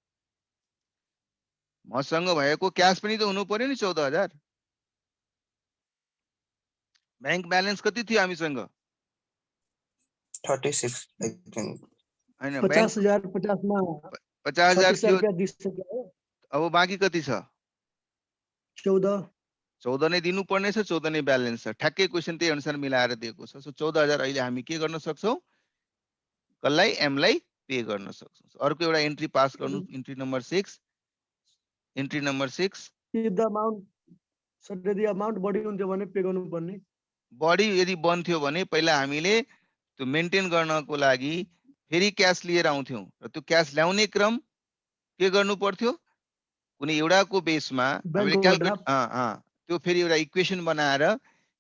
[SPEAKER 1] मसँग भएको क्याश पनि त हुनु पर्यो नि 14000। बैंक ब्यालेन्स कति थियो हामीसँग?
[SPEAKER 3] 36 I think.
[SPEAKER 1] हैन,
[SPEAKER 7] 50,000 50 मा
[SPEAKER 1] 50000 थियो।
[SPEAKER 7] रुपैयाँ दिइसक्यो हो।
[SPEAKER 1] अब बाँकी कति छ?
[SPEAKER 7] 14
[SPEAKER 1] नै दिनुपर्ने छ, 14 नै ब्यालेन्स छ। ठ्याक्कै क्वेसन त्यही अनुसार मिलाएर दिएको छ। सो 14000 अहिले हामी के गर्न सक्छौं? कसलाई? एमलाई पे गर्न सक्छौं। अर्को एउटा एन्ट्री पास गर्नु, entry number 6। Entry number 6
[SPEAKER 7] if the amount यदि अमाउन्ट बढी हुन्थ्यो भने पे गर्नुपर्ने।
[SPEAKER 1] बढी यदि बन्थ्यो भने पहिला हामीले त्यो मेन्टेन गर्नको लागि फेरि क्याश लिएर आउँथ्यौं र त्यो क्याश ल्याउने क्रम के गर्नु पर्थ्यो? कुनै एउटाको बेसमा हामीले क्याल्कुलेट त्यो फेरि एउटा इक्वेसन बनाएर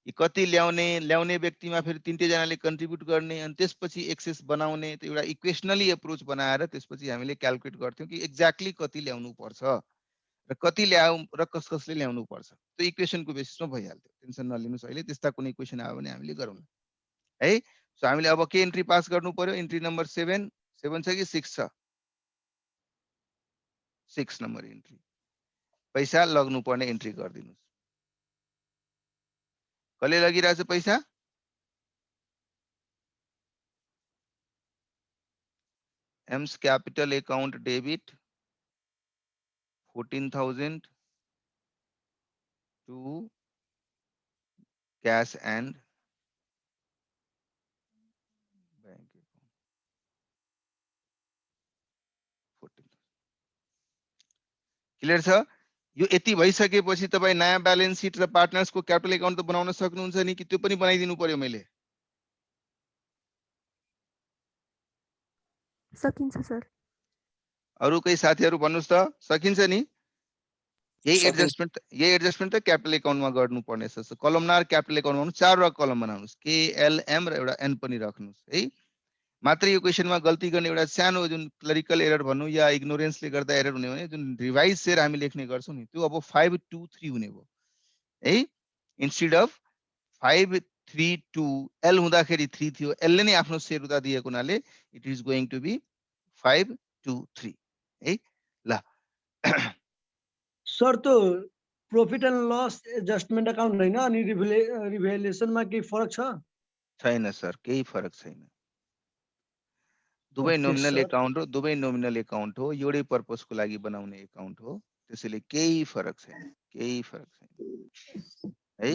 [SPEAKER 1] कि कति ल्याउने व्यक्तिमा फेरि तीनटै जनाले कन्ट्रिब्युट गर्ने अनि त्यसपछि एक्सेस बनाउने, त्यो एउटा इक्वेसनली अप्रोच बनाएर त्यसपछि हामीले क्याल्कुलेट गर्थ्यौं कि एक्ज्याक्टली कति ल्याउनु पर्छ र कति ल्याउ र कसले ल्याउनु पर्छ। त्यो इक्वेसनको बेसिसमा भइहाल्थ्यो, टेन्सन नलिनुस्। अहिले त्यस्ता कुनै क्वेसन आयो भने हामीले गरौँ है। सो हामीले अब के एन्ट्री पास गर्नु पर्यो? एन्ट्री नम्बर 7 छ कि 6 छ? 6 नम्बर एन्ट्री, पैसा लग्नु पर्ने एन्ट्री गरिदिनुस्। कसले लगिरहेछ पैसा? AIIMS capital account debit 14,000 to cash and bank account 14,000। Clear छ? यो यति भइसकेपछि तपाई नयाँ ब्यालेन्स सिट र पार्टनर्सको क्यापिटल अकाउन्ट त बनाउन सक्नुहुन्छ नि, कि त्यो पनि बनाइदिनु पर्यो मैले?
[SPEAKER 5] सकिन्छ सर।
[SPEAKER 1] अरु कोही साथीहरु भन्नुस् त, सकिन्छ नि? यही
[SPEAKER 3] सकिन्छ।
[SPEAKER 1] एडजस्टमेन्ट त क्यापिटल अकाउन्टमा गर्नु पर्ने छ। कलमनार क्यापिटल अकाउन्टमा 4 वटा कलम बनाउनुस्, के एल एम र एउटा एन पनि राख्नुस् है। मात्र यो क्वेसनमा गल्ती गर्ने एउटा सानो जुन क्लरिकल एरर भन्नु या इग्नोरेन्सले गर्दा एरर हुने भने जुन रिवाइज शेयर हामी लेख्ने गर्छौं नि, त्यो अब 523 हुने भयो है। इन्स्टेड अफ 532 एल हुँदाखेरि 3 थियो, एल ले नै आफ्नो शेयर उता दिएको हुनाले it is going to be 523 है। ल
[SPEAKER 7] सर त्यो profit and loss adjustment account हैन अनि रिभ्यालुएसनमा केही फरक छ?
[SPEAKER 1] छैन सर, केही फरक छैन। दुवै
[SPEAKER 7] Okay,
[SPEAKER 1] नोमिनल
[SPEAKER 7] sir.
[SPEAKER 1] अकाउन्ट हो, दुवै नोमिनल अकाउन्ट हो, एउटै पर्पसको लागि बनाउने अकाउन्ट हो, त्यसैले केही फरक छैन, केही फरक छैन है।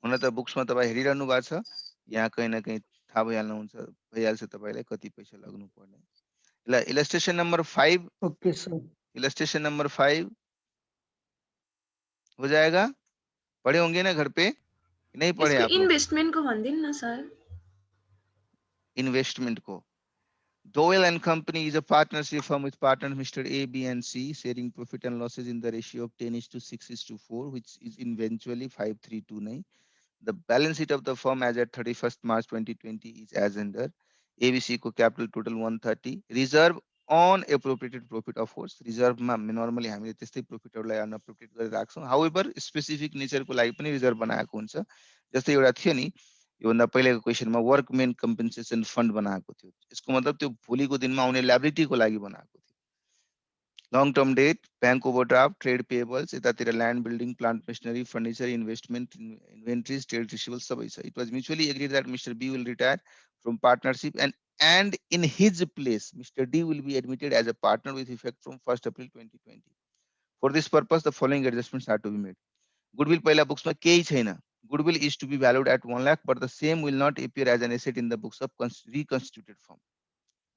[SPEAKER 1] हुन त बुक्समा तपाई हेरिरहनु भएको छ, यहाँ कहीं न कहीं थाहा भइहाल्छ तपाईलाई कति पैसा लाग्नु पर्ने। ल illustration number 5।
[SPEAKER 7] Okay sir.
[SPEAKER 1] Illustration number 5 हो जाएगा? पढ़े होंगे ना घर पे? नहीं पढ़े आप लोग?
[SPEAKER 2] इन्वेस्टमेन्ट को भन्दिनु न सर।
[SPEAKER 1] इन्वेस्टमेंट को Dowell and Company is a partnership firm with partners Mr. A, B, and C, sharing profit and losses in the ratio of 10:6:4, which is eventually 5329. The balance sheet of the firm as at 31st March 2020 is as under. ABC को capital total 130. Reserve on appropriated profit, of course. Reserve मा normally हामीले त्यस्तै profitहरूलाई unappropriated गरेर राख्छौं. However, specific nature को लागि पनि reserve बनाएको हुन्छ. जस्तै एउटा थियो नि, योभन्दा पहिलेको क्वेसनमा वर्कमेन कम्पेन्सेसन फन्ड बनाएको थियो। यसको मतलब त्यो भोलिको दिनमा आउने ल्याबिलिटीको लागि बनाएको थियो। Long term debt, bank overdraft, trade payables, यतातिर land building, plant machinery, furniture, investment, inventories, trade receivables सबै छ। It was mutually agreed that mister B will retire from partnership and in his place Mr. D will be admitted as a partner with effect from 1st April 2020. For this purpose the following adjustments are to be made. Goodwill पहिला बुक्समा केही छैन. Goodwill is to be valued at 1 lakh, but the same will not appear as an asset in the books of reconstituted firm.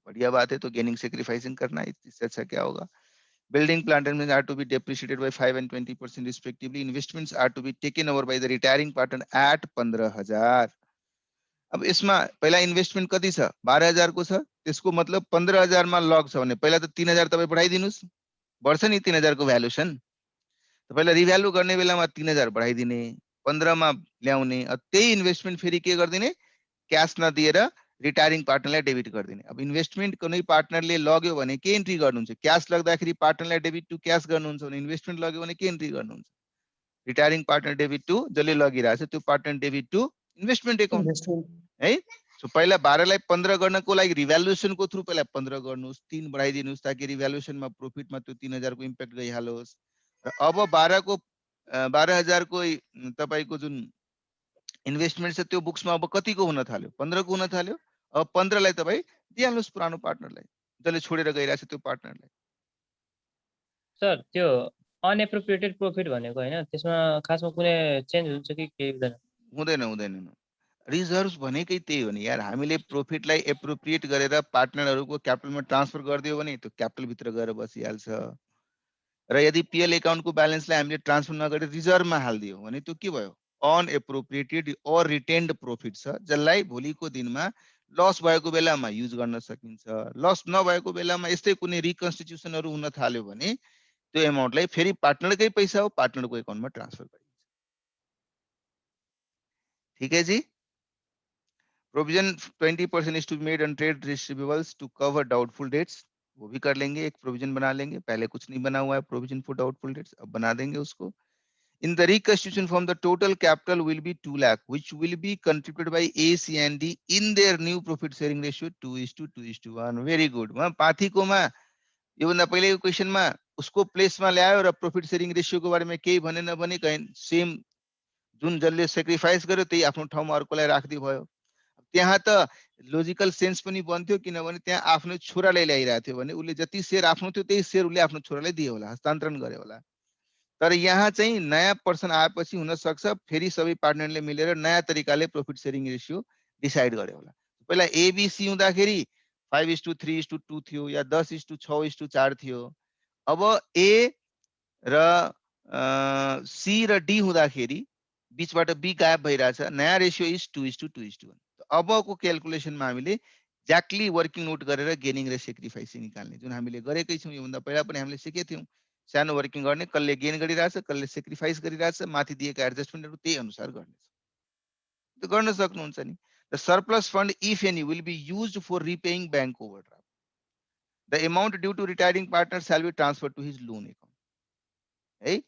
[SPEAKER 1] बढ़िया बात है, तो gaining sacrificing करना है, इससे अच्छा क्या होगा। Building plant and are to be depreciated by 5 and 20% respectively. Investments are to be taken over by the retiring partner at 15,000. अब इसमें पहला इन्वेस्टमेन्ट कति छ 12,000 को छ, त्यसको मतलब 15,000 मा लग छ भने पहिला त 3,000 तपाईं बढाइदिनुस्, बढ्छ नि 3,000 को भ्यालुएसन। त पहिला रिभ्यालु गर्ने बेलामा 3,000 बढाइदिने, 15 मा ल्याउने, त्यही इन्भेस्टमेन्ट फेरि के गर्दिने, क्याश नदिएर रिटायरिङ पार्टनरलाई डेबिट गरिदिने। अब इन्भेस्टमेन्ट कुनै पार्टनरले लग्यो भने के एन्ट्री गर्नुहुन्छ, क्याश लग्दाखेरि पार्टनरलाई डेबिट टु क्याश गर्नुहुन्छ भने, इन्भेस्टमेन्ट लग्यो भने के एन्ट्री गर्नुहुन्छ, रिटायरिङ पार्टनर डेबिट टु जसले लगिरहेछ त्यो partner debit to investment account है। सो पहिला 12 लाई 15 गर्नको लागि रिभ्यालुएसनको थ्रु पहिला 15 गर्नुस्, 3 बढाइदिनुस् ताकि रिभ्यालुएसनमा प्रोफिटमा त्यो 3,000 को इम्प्याक्ट गइहालोस्। र अब 12,000 को तपाईको जुन इन्भेस्टमेन्ट छ त्यो बुक्समा अब कतिको हुन थाल्यो, 15 को हुन थाल्यो। अब 15 लाई तपाई दिइहाल्नुस् पुरानो पार्टनरलाई, जसले छोडेर गइरहेछ त्यो पार्टनरलाई।
[SPEAKER 4] सर त्यो अनएप्रोप्रिएटेड प्रॉफिट भनेको हैन, त्यसमा खासमा कुनै चेन्ज हुन्छ कि के हुँदैन?
[SPEAKER 1] हुँदैन। रिजर्भ्स भनेकै त्यही हो नि यार, हामीले प्रॉफिटलाई एप्रोप्रिएट गरेर पार्टनरहरुको क्यापिटलमा ट्रान्सफर गरिदियो भने त्यो क्यापिटल भित्र गएर बसिहाल्छ। र यदि पीएल एकाउन्टको ब्यालेन्सलाई हामीले ट्रान्सफर नगरेर रिजर्भमा हाल्दियो भने त्यो के भयो, अनएप्रोप्रिएटेड और रिटेन्ड प्रॉफिट छ, जसलाई भोलिको दिनमा लस भएको बेलामा युज गर्न सकिन्छ। लस नभएको बेलामा यस्तै कुनै रिकन्स्टिट्युसनहरु हुन थाल्यो भने त्यो अमाउन्टलाई फेरि पार्टनरकै पैसा हो, पार्टनरको एकाउन्टमा ट्रान्सफर गरिन्छ। ठीक है जी। Provision 20% is to made on trade receivables to cover doubtful debts, वो भी कर लेंगे, एक प्रोविजन बना लेंगे। पहले कुछ नहीं बना हुआ है प्रोविजन फॉर डाउटफुल डेट्स, अब बना देंगे उसको। In the reconstitution form, the total capital will be 2 lakh, which will be contributed by A, C and D in their new profit sharing ratio 2:2:1. Very good. वहाँ पाथी को मा यो भन्दा पहिलेको क्वेशनमा उसको प्लेसमा ल्यायो र प्रॉफिट शेयरिङ रेशियोको बारेमा केही भने नभने कहीं सेम जुन जसले सेक्रिफाइस गर्यो त्यही आफ्नो ठाउँमा अर्कोलाई राख्दै भयो। त्यहाँ त लजिकल सेन्स पनि बन्थ्यो, किनभने त्यहाँ आफ्नो छोरालाई ल्याइरहेको थियो भने उसले जति शेयर आफ्नो थियो त्यही शेयर उसले आफ्नो छोरालाई दियो होला, हस्तान्तरण गर्यो होला। तर यहाँ चाहिँ नयाँ पर्सन आएपछि हुन सक्छ फेरि सबै पार्टनरले मिलेर नयाँ तरिकाले प्रॉफिट शेयरिङ रेशियो डिसाइड गर्यो होला। पहिला एबीसी हुँदाखेरि 5:3:2 थियो या 10:6:4 थियो। अब ए र सी र डी हुँदाखेरि बीचबाट बी गायब भइरहेछ, नयाँ रेशियो इज 2:2:1। अबको क्याल्कुलेसनमा हामीले एक्ज्याक्टली वर्किङ नोट गरेर गेनिङ र सेक्रिफाइसिङ निकाल्ने, जुन हामीले गरेकै छौँ। योभन्दा पहिला पनि हामीले सिकेका थियौँ। सानो वर्किङ गर्ने, कसले गेन गरिरहेछ, कसले सेक्रिफाइस गरिरहेछ, माथि दिएका एडजस्टमेन्टहरु त्यही अनुसार गर्ने छ। त्यो गर्न सक्नुहुन्छ नि। The surplus fund if any will be used for repaying bank overdraft. The amount due to retiring partner shall be transfer to his loan account है।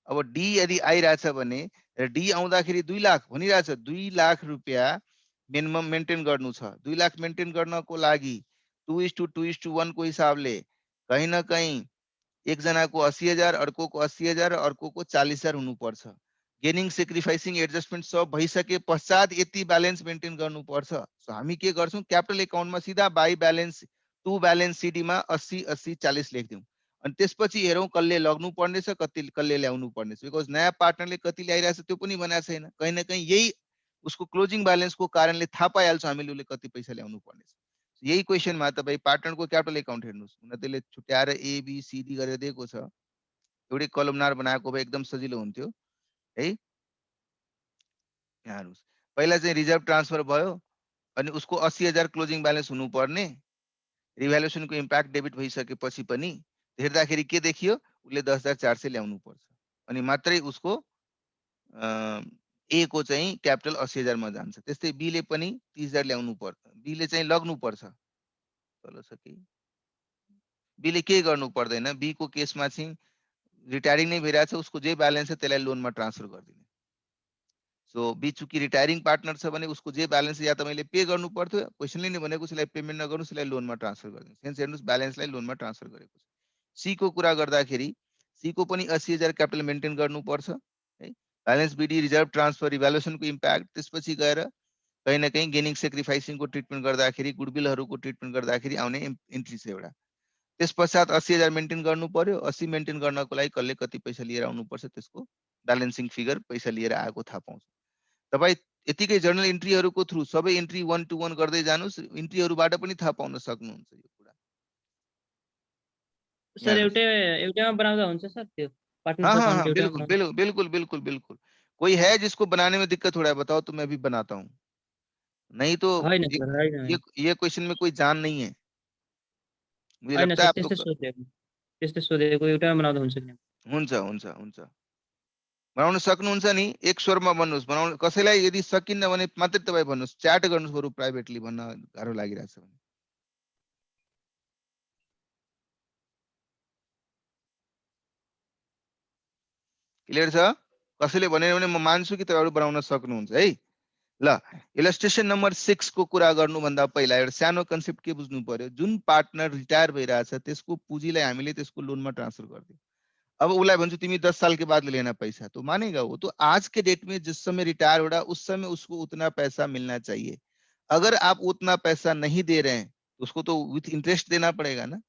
[SPEAKER 1] अब डी यदि आइरहेछ भने डी आउँदाखेरि 2 लाख भनिरहेछ, 2 लाख रुपैयाँ मिनिमम मेन्टेन गर्नु छ। 2 लाख मेन्टेन गर्नको लागि 2:2:1 को हिसाबले कहीं न कहीं एकजनाको 80,000, अर्कोको 80,000, अर्कोको 40,000 हुनुपर्छ। गेनिङ सेक्रिफाइसिङ एडजस्टमेन्ट सब भइसके पश्चात यति ब्यालेन्स मेन्टेन गर्नुपर्छ। सो हामी के गर्छौं, क्यापिटल एकाउन्टमा सिधा बाई ब्यालेन्स टु ब्यालेन्स सीडीमा 80-80-40 लेख्दियौं। अनि त्यसपछि हेरौं कसले लग्नु पर्नेछ, कसले ल्याउनु पर्नेछ। बिकज नयाँ पार्टनरले कति ल्याइरहेछ त्यो पनि भनेको छैन। कहीं न कहीं यही उसको क्लोजिङ ब्यालेन्सको कारणले थाहा पाइहाल्छ हामीले उसले कति पैसा ल्याउनु पर्नेछ। यही क्वेशनमा तपाईं पार्टनरको क्यापिटल एकाउन्ट हेर्नुस्, हुन त्यसले छुट्याएर ए बी सी डी गरेर दिएको छ। एउटै कलमनार बनाएको भए एकदम सजिलो हुन्थ्यो है। यहाँ हेर्नुस्, पहिला चाहिँ रिजर्भ ट्रान्सफर भयो अनि उसको 80,000 क्लोजिङ ब्यालेन्स हुनुपर्ने, रिभ्यालुएसनको इम्प्याक्ट डेबिट भइसकेपछि पनि हेर्दाखेरि के देखियो, उसले 10,400 ल्याउनु पर्छ। अनि मात्रै उसको ए को चाहिँ क्यापिटल 80,000 मा जान्छ। त्यस्तै बी ले पनि 30,000 ल्याउनु पर्छ, बी ले चाहिँ लग्नु पर्छ। चलो सके बी ले के गर्नु पर्दैन, बी को केसमा चाहिँ रिटायरिङ नै भइरहेछ, उसको जे ब्यालेन्स छ त्यसलाई लोनमा ट्रान्सफर गरिदिने। सो बी चुकी रिटायरिङ पार्टनर छ भने उसको जे ब्यालेन्स या त मैले पे गर्नु पर्थ्यो, क्वेशनले नै भनेको उसलाई पेमेन्ट नगर्नुस्, उसलाई लोनमा ट्रान्सफर गरिदिनु। सेन्स हेर्नुस् ब्यालेन्सलाई लोनमा ट्रान्सफर गरेको छ। सी को कुरा गर्दाखेरि सी को पनि 80,000 क्यापिटल मेन्टेन गर्नुपर्छ है। ब्यालेन्स बीडी, रिजर्भ ट्रान्सफर, रिभ्यालुएसनको इम्प्याक्ट, त्यसपछि गएर कहीं न कहीं गेनिङ सेक्रिफाइसिङको ट्रिटमेन्ट गर्दाखेरि, गुडविलहरुको ट्रिटमेन्ट गर्दाखेरि आउने एन्ट्री छ एउटा। त्यस पश्चात 80,000 मेन्टेन गर्नु पर्यो। 80 मेन्टेन गर्नको लागि कसले कति पैसा लिएर आउनु पर्छ त्यसको ब्यालेन्सिङ फिगर पैसा लिएर आएको थाहा पाउँछ। तपाई यतिकै जर्नल इन्ट्रीहरूको थ्रु सबै इन्ट्री 1 to 1 गर्दै जानुस्, इन्ट्रीहरूबाट पनि थाहा पाउन सक्नुहुन्छ यो कुरा।
[SPEAKER 4] सर
[SPEAKER 1] हेर्नुस्।
[SPEAKER 4] एउटैमा बनाउँदा हुन्छ सर त्यो पार्टनर्स
[SPEAKER 1] हाँ हाँ
[SPEAKER 4] अकाउन्ट
[SPEAKER 1] हाँ,
[SPEAKER 4] एउटैमा
[SPEAKER 1] बिल्कुल
[SPEAKER 4] बनाउँदा?
[SPEAKER 1] बिल्कुल बिल्कुल बिल्कुल बिल्कुल। कोई है जिसको बनाने में दिक्कत हो रहा है बताओ, तो मैं अभी बनाता हूँ। नहीं तो
[SPEAKER 4] होइन
[SPEAKER 1] ये
[SPEAKER 4] सर, होइन
[SPEAKER 1] ये क्वेश्चन में कोई जान नहीं है, मुझे
[SPEAKER 4] होइन
[SPEAKER 1] लगता
[SPEAKER 4] सर,
[SPEAKER 1] है आप
[SPEAKER 4] त्यस्तै
[SPEAKER 1] लोग
[SPEAKER 4] सोधेको त्यस्तै सोधेको एउटैमा बनाउँदा हुन्छ नि?
[SPEAKER 1] हुन्छ हुन्छ हुन्छ बनाउन सक्नुहुन्छ नि, एक स्वरमा भन्नुहोस्। बनाउन कसैलाई यदि सकिन्न भने मात्रै तपाईँ भन्नुहोस्, च्याट गर्नुहोस् बरु प्राइभेटली, भन्न गाह्रो लागिरहेछ भने। क्लियर छ? कसैले भनेर भने म मान्छु कि तपाईँहरू बनाउन सक्नुहुन्छ है। ल, इलस्ट्रेसन नम्बर 6 को कुरा गर्नुभन्दा पहिला एउटा सानो कन्सेप्ट के बुझ्नु पर्यो, जुन पार्टनर रिटायर भइरहेछ त्यसको पुँजीलाई हामीले त्यसको लोनमा ट्रान्सफर गरिदियो। अब उसलाई भन्छु तिमी 10 साल के बाद ले लेना पैसा, तो मानेगा वो? तो आज के डेट में जिस समय रिटायर हो रहा है उस समय उसको उतना पैसा मिलना चाहिए। अगर आप उतना पैसा नहीं दे रहे हैं तो उसको तो विथ इंटरेस्ट देना पड़ेगा ना।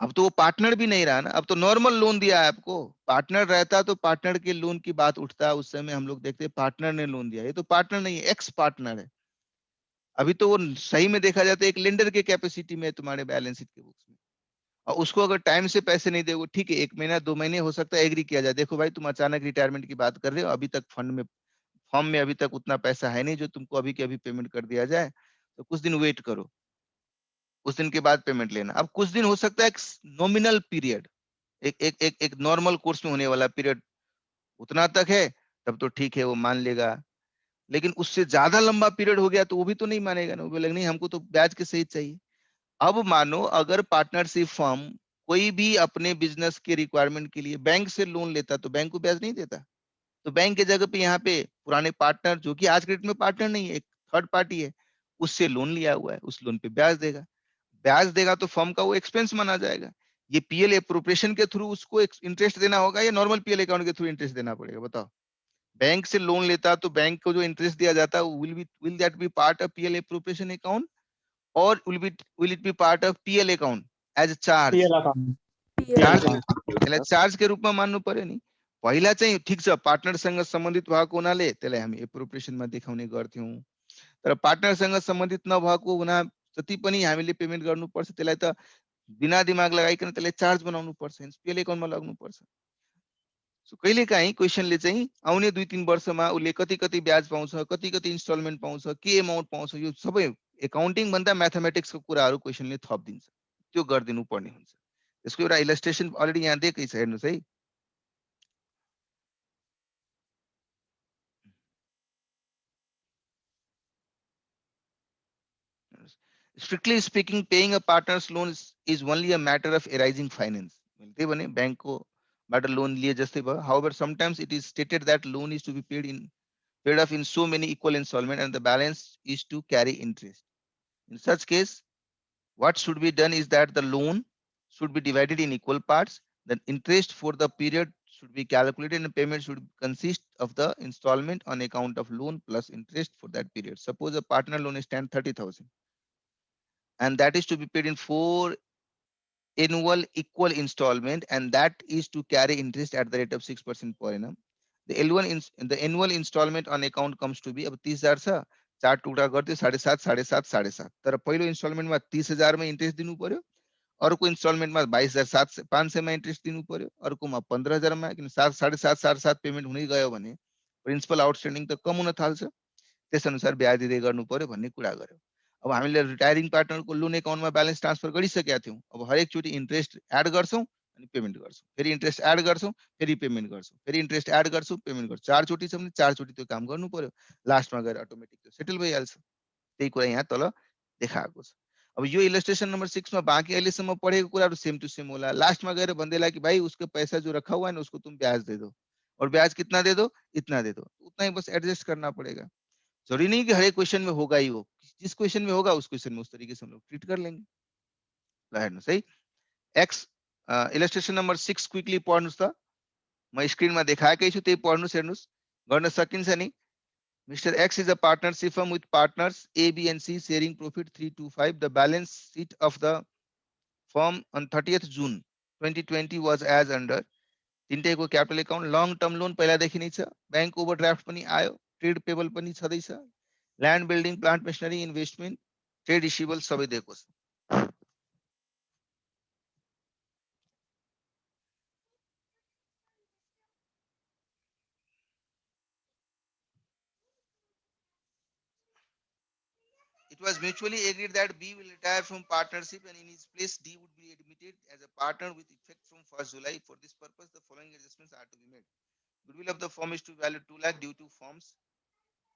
[SPEAKER 1] अब तो वो पार्टनर भी नहीं रहा ना, अब तो नॉर्मल लोन दिया है आपको। पार्टनर रहता तो पार्टनर के लोन की बात उठता, उस समय हम लोग देखते पार्टनर ने लोन दिया। ये तो पार्टनर नहीं है, एक्स पार्टनर है। अभी तो वो सही में देखा जाता है एक लेंडर के कैपेसिटी में तुम्हारे बैलेंस शीट के बुक्स में। और उसको अगर टाइम से पैसे नहीं दोगे, ठीक है 1 महीना 2 महीने हो सकता है एग्री किया जाए, देखो भाई तुम अचानक रिटायरमेंट की बात कर रहे हो, अभी तक फंड में फॉर्म में अभी तक उतना पैसा है नहीं जो तुमको अभी के अभी पेमेंट कर दिया जाए, तो कुछ दिन वेट करो, उस दिन के बाद पेमेंट लेना। अब कुछ दिन हो सकता है नॉमिनल पीरियड, एक नॉर्मल कोर्स में होने वाला पीरियड उतना तक है, तब तो ठीक है वो मान लेगा। लेकिन उससे ज्यादा लंबा पीरियड हो गया तो वो भी तो नहीं मानेगा ना, वो बोलेगा नहीं हमको तो ब्याज के सहित चाहिए। अब मानो अगर पार्टनरशिप फर्म कोई भी अपने बिजनेस के रिक्वायरमेंट के लिए बैंक से लोन लेता तो बैंक को ब्याज नहीं देता, तो बैंक के जगह पे यहाँ पे पुराने पार्टनर जो कि आज के डेट में पार्टनर नहीं है, एक थर्ड पार्टी है, उससे लोन लिया हुआ है, उस लोन पे ब्याज देगा। ब्याज देगा तो फर्म का वो एक्सपेंस माना जाएगा। ये पीएल एप्रोप्रिएशन के थ्रू उसको इंटरेस्ट देना होगा या नॉर्मल पीएल अकाउंट के थ्रू इंटरेस्ट देना पड़ेगा, बताओ। बैंक से लोन लेता तो बैंक को जो इंटरेस्ट दिया जाता है will that be part of PL appropriation account और will it be part of PL account as a charge?
[SPEAKER 4] PL account
[SPEAKER 1] charge
[SPEAKER 4] account
[SPEAKER 1] त्यसलाई चार्ज के रूपमा मान्नु पर्यो नि। पहिला चाहिँ ठीक छ पार्टनरसँग सम्बन्धित भएको हुनाले त्यसलाई हामी एप्रोप्रिएसनमा देखाउने गर्थ्यौं, तर पार्टनरसँग सम्बन्धित नभएको हुना जति पनि हामीले पेमेन्ट गर्नुपर्छ त्यसलाई त बिना दिमाग लगाइकन त्यसलाई चार्ज बनाउनु पर्छ, पीएल अकाउन्टमा लाग्नु पर्छ। सो कहिलेकाहीँ क्वेसनले चाहिँ आउने 2-3 वर्षमा उसले कति कति ब्याज पाउँछ, कति कति इन्स्टलमेन्ट पाउँछ, के अमाउन्ट पाउँछ, यो सबै एकाउन्टिङ भन्दा म्याथमेटिक्सको कुराहरू क्वेसनले थपिदिन्छ, त्यो गरिदिनु पर्ने हुन्छ। यसको एउटा इलस्ट्रेसन अलरेडी यहाँ दिएकै छ, हेर्नुहोस् है। Strictly speaking, paying a partner's loan is only a matter of arising finance. त्यही भने बैंकको बाट लोन लिए जस्तै भयो। However, sometimes it is stated that loan is to be paid off in so many equal installment and the balance is to carry interest. In such case, what should be done is that the loan should be divided in equal parts. The interest for the period should be calculated and payment should consist of the installment on account of loan plus interest for that period. Suppose a partner loan is 30,000 and that is to be paid in 4 annual equal installment and that is to carry interest at the rate of 6% per annum. The annual installment on account comes to be अब 30,000 छ, 4 टुक्रा गर्दै 7.5 7.5 तर पहिलो इन्स्टलमेन्टमा 30,000 मा interest दिनु पर्यो, अर्को इन्स्टलमेन्टमा 22,500 मा इन्ट्रेस्ट दिनु पर्यो, अर्कोमा 15,000 मा, किन 7.5 7.5 पेमेन्ट हुँदै गयो भने प्रिन्सिपल आउटस्ट्यान्डिङ त कम हुन थाल्छ, त्यसअनुसार ब्याज दिँदै गर्नु पर्यो भन्ने कुरा गर्यो। अब हामीले रिटायरिङ पार्टनरको लोन एकाउन्टमा ब्यालेन्स ट्रान्सफर गरिसकेका थियौँ, अब हरेक चोटि इन्ट्रेस्ट एड गर्छौँ अनि पेमेन्ट गर्छौँ, फेरि इन्ट्रेस्ट एड गर्छौँ, फेरि पेमेन्ट गर्छौँ, फेरि इन्ट्रेस्ट एड गर्छौँ, पेमेन्ट गर्छौँ, 4 चोटि छ भने 4 चोटि त्यो काम गर्नु पर्यो, लास्टमा गएर अटोमेटिक त्यो सेटल भइहाल्छ। त्यही कुरा यहाँ तल देखाएको छ। अब यो इलस्ट्रेसन नंबर 6 में बाकी अहिलेसम्म पढेको कुराहरू सेम टू सेम होला। लास्टमा गएर भन्दैला कि भाई उसको पैसा जो रखा हुआ है ना उसको तुम ब्याज दे दो और ब्याज कितना दे दो, इतना दे दो, उतना ही बस एडजस्ट करना पड़ेगा। जरूरी नहीं कि हर एक क्वेश्चन में होगा ही हो, जिस क्वेश्चन में होगा उस क्वेश्चन में उस तरीके से हम लोग ट्रीट कर लेंगे। ल हेर्नुस् है, एक्स इलस्ट्रेसन नंबर 6 क्विकली पढ्नुस् त, म स्क्रिनमा देखाएकै छु, त्यही पढ्नुस्, हेर्नुस्, गर्न सकिन्छ नि। Mr. X is a partnership firm with partners A, B, and C sharing profit 325. The balance sheet of the firm on 30th June 2020 was as under. तीनटैको capital account, long term loan पहिलादेखि नै छ, bank overdraft पनि आयो, trade payable पनि छँदैछ, land building plant machinery investment trade receivable सबै दिएको छ। It was mutually agreed that B will retire from partnership and in his place D would be admitted as a partner with effect from 1st July. For this purpose, the following adjustments are to be made. Goodwill of the firm is to be valued 2 lakh due to firm's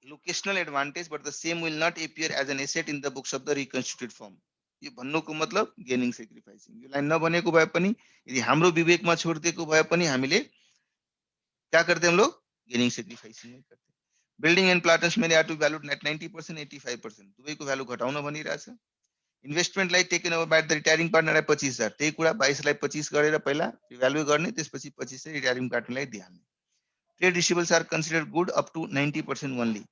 [SPEAKER 1] locational advantage, but the same will not appear as an asset in the books of the reconstituted firm. यो भन्नुको मतलब gaining sacrificing, यो line नबनेको भए पनि यदि हाम्रो विवेकमा छोडिदिएको भए पनि हामीले क्या गर्दै हम लोग गेनिङ सेक्रिफाइसिङ गर्दै। Building and plants many are to valued at 90%, 85%, दुवैको भ्यालु घटाउन भनिरहेछ। इन्भेस्टमेन्टलाई taken over by the retiring पार्टनरलाई 25,000, त्यही कुरा 22लाई 25 गरेर पहिला भ्यालु गर्ने, त्यसपछि 25 चाहिँ रिटायरिङ पार्टनरलाई दिइहाल्ने। Trade receivables are considered good up to 90% only.